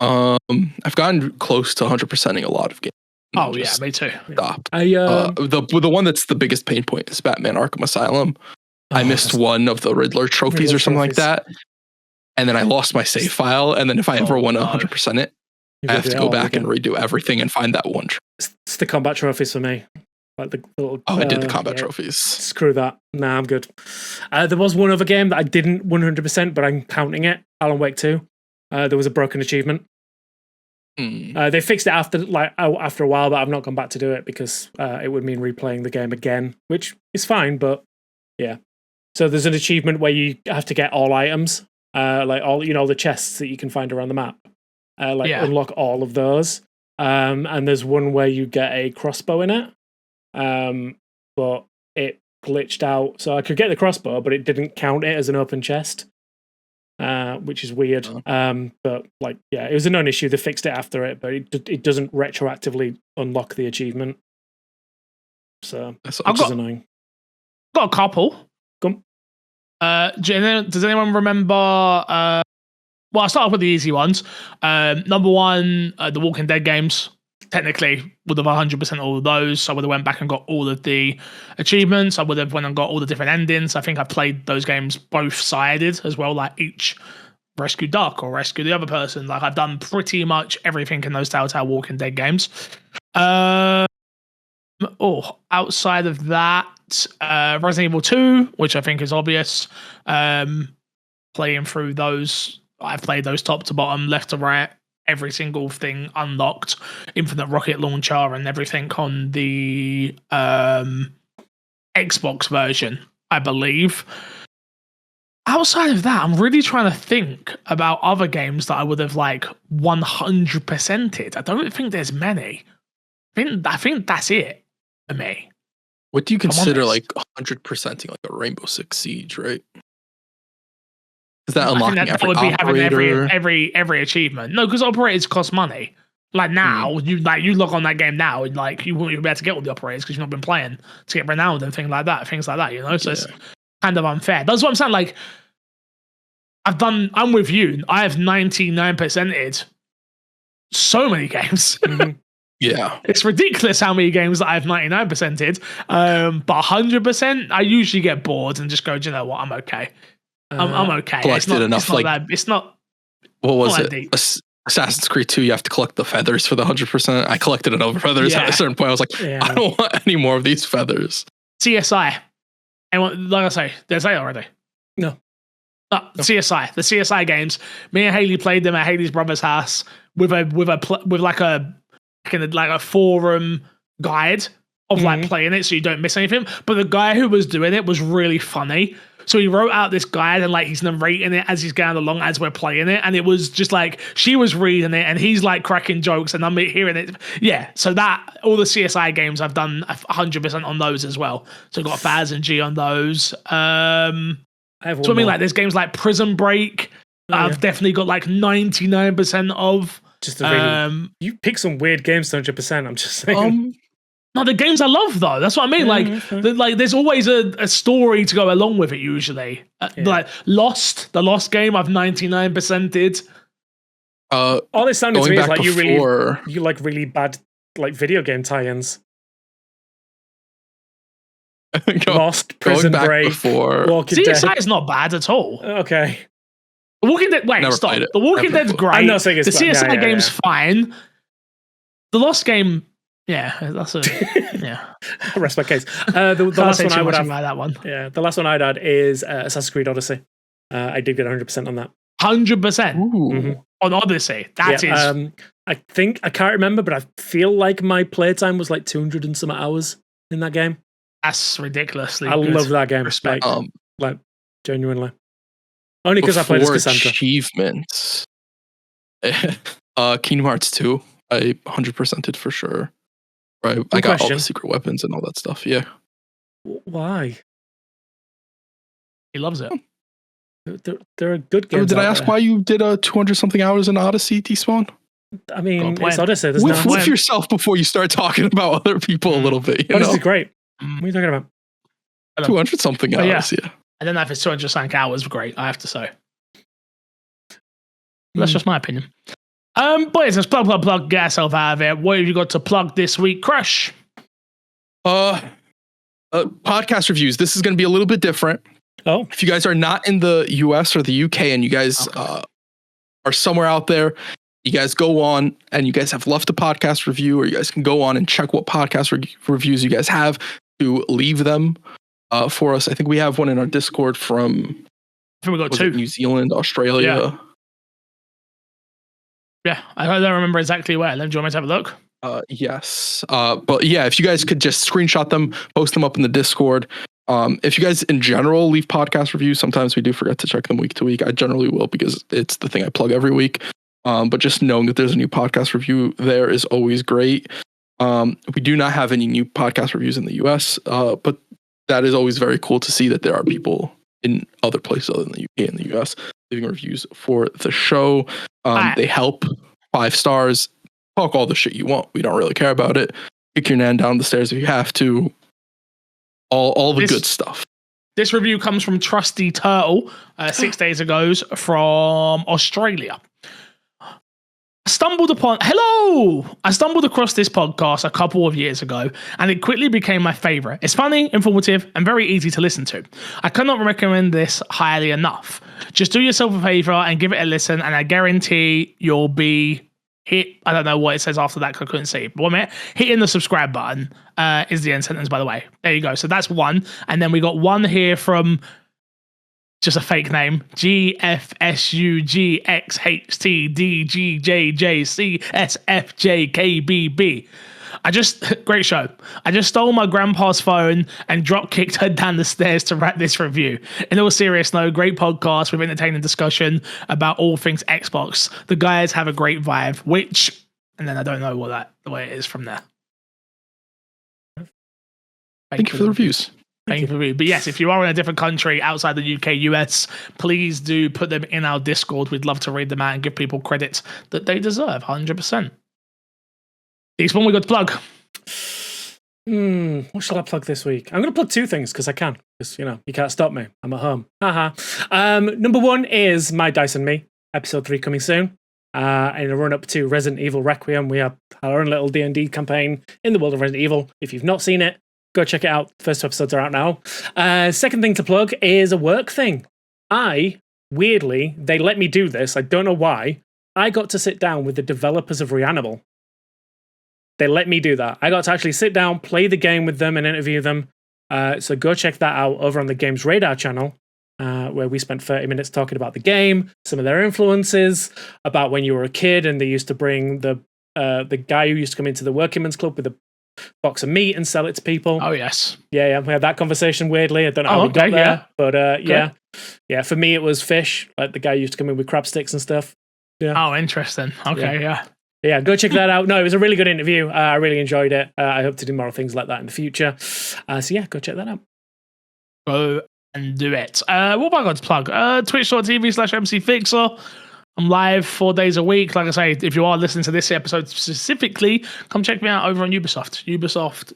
I've gotten close to 100%ing a lot of games. Oh yeah, me too. Stop. The one that's the biggest pain point is Batman Arkham Asylum. I missed one of the Riddler trophies or something like that, and then I lost my save file. And then if I ever want to 100% it, I have to go back and redo everything and find that one. It's the combat trophies for me. Like the little, I did the combat trophies. Screw that. Nah, I'm good. There was one other game that I didn't 100%, but I'm counting it. Alan Wake 2. There was a broken achievement. They fixed it after a while, but I've not gone back to do it because it would mean replaying the game again, which is fine. But yeah, so there's an achievement where you have to get all items, like all the chests that you can find around the map, unlock all of those. And there's one where you get a crossbow in it, but it glitched out, so I could get the crossbow, but it didn't count it as an open chest. Which is weird. But it was a known issue. They fixed it after it, but it doesn't retroactively unlock the achievement. So which is annoying. Got a couple. Come. Does anyone remember? Well, I'll start off with the easy ones. Number one, the Walking Dead games. Technically, would have 100% all of those. I would have went back and got all of the achievements. I would have went and got all the different endings. I think I played those games both sided as well, like each rescue Duck or rescue the other person. Like I've done pretty much everything in those Telltale Walking Dead games. Outside of that, Resident Evil 2, which I think is obvious. Playing through those, I've played those top to bottom, left to right. Every single thing unlocked, infinite rocket launcher and everything on the Xbox version, I believe. Outside of that, I'm really trying to think about other games that I would have 100%ed. I don't think there's many. I think that's it for me. What do you consider 100%ing like a Rainbow Six Siege, right? Is that unlocking that would be having every achievement? No, because operators cost money. Like now, you log on that game now, and you won't even be able to get all the operators because you've not been playing to get renowned and things like that. So it's kind of unfair. That's what I'm saying. Like I'm with you. I have 99%ed so many games. Yeah, it's ridiculous how many games that I have 99%ed. But 100%, I usually get bored and just go, do you know what? I'm okay. I'm okay. It's not enough. It's not. What was it? Assassin's Creed 2. You have to collect the feathers for the 100%. I collected enough feathers at a certain point. I was like, I don't want any more of these feathers. CSI. And like I say, did I say it already? No. CSI. The CSI games. Me and Haley played them at Haley's brother's house with a forum guide of playing it, so you don't miss anything. But the guy who was doing it was really funny. So he wrote out this guide and he's narrating it as he's going along as we're playing it, and it was just she was reading it and he's cracking jokes and I'm hearing it. Yeah, so that all the CSI games I've done 100% on those as well. So I've got 1000G on those. There's games like Prison Break. I've definitely got 99% of. Just you pick some weird games to 100%. I'm just saying. No, the games I love though. That's what I mean. There's always a story to go along with it. Usually, Lost, the Lost game, I've 99%ed. All it sounded to me is you like really bad video game tie-ins. Lost, Prison Break, Walking Dead. CSI is not bad at all. Okay. The Walking Dead. Wait, stop. The Walking Dead's great. I'm not saying it's the CSI game's fine. The Lost game. Yeah, that's a rest my case. The last one I would have that one. Yeah, the last one I'd add is Assassin's Creed Odyssey. I did get 100% on that. 100% on Odyssey. That is. I can't remember, but I feel like my playtime was 200 and some hours in that game. That's ridiculously. I love that game. Respect. Genuinely. Only because I played as Cassandra. Achievements. Kingdom Hearts 2. I 100%ed for sure. Right, I got all the secret weapons and all that stuff. Yeah. Why? He loves it. They're a good games. Did I ask why you did 200-something hours in Odyssey, T-Spawn? I mean, it's Odyssey. Whiff yourself before you start talking about other people a little bit. Odyssey's great. What are you talking about? 200-something hours, yeah. I don't know if it's 200-something hours great, I have to say. That's just my opinion. Boys, let's plug, get yourself out of it. What have you got to plug this week, Crush? Podcast reviews. This is going to be a little bit different. Oh, if you guys are not in the US or the UK and you guys are somewhere out there, you guys go on and you guys have left a podcast review, or you guys can go on and check what podcast reviews you guys have to leave them for us. I think we have one in our Discord from I think we got 2. New Zealand, Australia. Yeah, I don't remember exactly where. Do you want me to have a look? Yes. But yeah, if you guys could just screenshot them, post them up in the Discord. If you guys in general leave podcast reviews, sometimes we do forget to check them week to week. I generally will because it's the thing I plug every week. But just knowing that there's a new podcast review there is always great. We do not have any new podcast reviews in the US, but that is always very cool to see that there are people in other places other than the UK and the US leaving reviews for the show. They help. 5 stars. Talk all the shit you want. We don't really care about it. Kick your nan down the stairs if you have to. All the good stuff. This review comes from Trusty Turtle 6 days ago from Australia. I stumbled across this podcast a couple of years ago, and it quickly became my favorite. It's funny, informative, and very easy to listen to. I cannot recommend this highly enough. Just do yourself a favor and give it a listen, and I guarantee you'll be hit. I don't know what it says after that because I couldn't see. But 1 minute, hitting the subscribe button is the end sentence, by the way. There you go. So that's one. And then we got one here from just a fake name, GFSUGXHTDGJJCSFJKBB. Great show. I just stole my grandpa's phone and drop kicked her down the stairs to write this review. In all seriousness, though, great podcast with entertaining discussion about all things Xbox. The guys have a great vibe, and then I don't know the way it is from there. Thank you for the reviews. Thank you. But yes, if you are in a different country outside the UK, US, please do put them in our Discord. We'd love to read them out and give people credit that they deserve, 100%. Next one we got to plug. What shall I plug this week? I'm going to plug 2 things because I can. Because, you can't stop me. I'm at home. Number 1 is My Dice and Me, episode 3 coming soon. In a run-up to Resident Evil Requiem, we have our own little D&D campaign in the world of Resident Evil. If you've not seen it, go check it out. First 2 episodes are out now. Second thing to plug is a work thing. Weirdly, they let me do this. I don't know why. I got to sit down with the developers of Reanimal. They let me do that. I got to actually sit down, play the game with them, and interview them. So go check that out over on the Games Radar channel, where we spent 30 minutes talking about the game, some of their influences, about when you were a kid, and they used to bring the guy who used to come into the Working Men's Club with a box of meat and sell it to people. Oh, yes. Yeah, we had that conversation weirdly. I don't know how we got there. But yeah, for me it was fish. Like the guy used to come in with crab sticks and stuff. Yeah. Oh, interesting. Okay, yeah. Yeah, go check that out. No, it was a really good interview. I really enjoyed it. I hope to do more things like that in the future. So yeah, go check that out. Go and do it. What have I got to plug? Twitch.tv/MCFixer. I'm live 4 days a week. Like I say, if you are listening to this episode specifically, come check me out over on Ubisoft.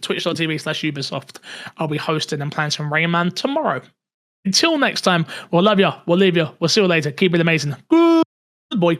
Twitch.tv/Ubisoft. I'll be hosting and playing some Rayman tomorrow. Until next time, we'll love you. We'll leave you. We'll see you later. Keep it amazing. Good boy.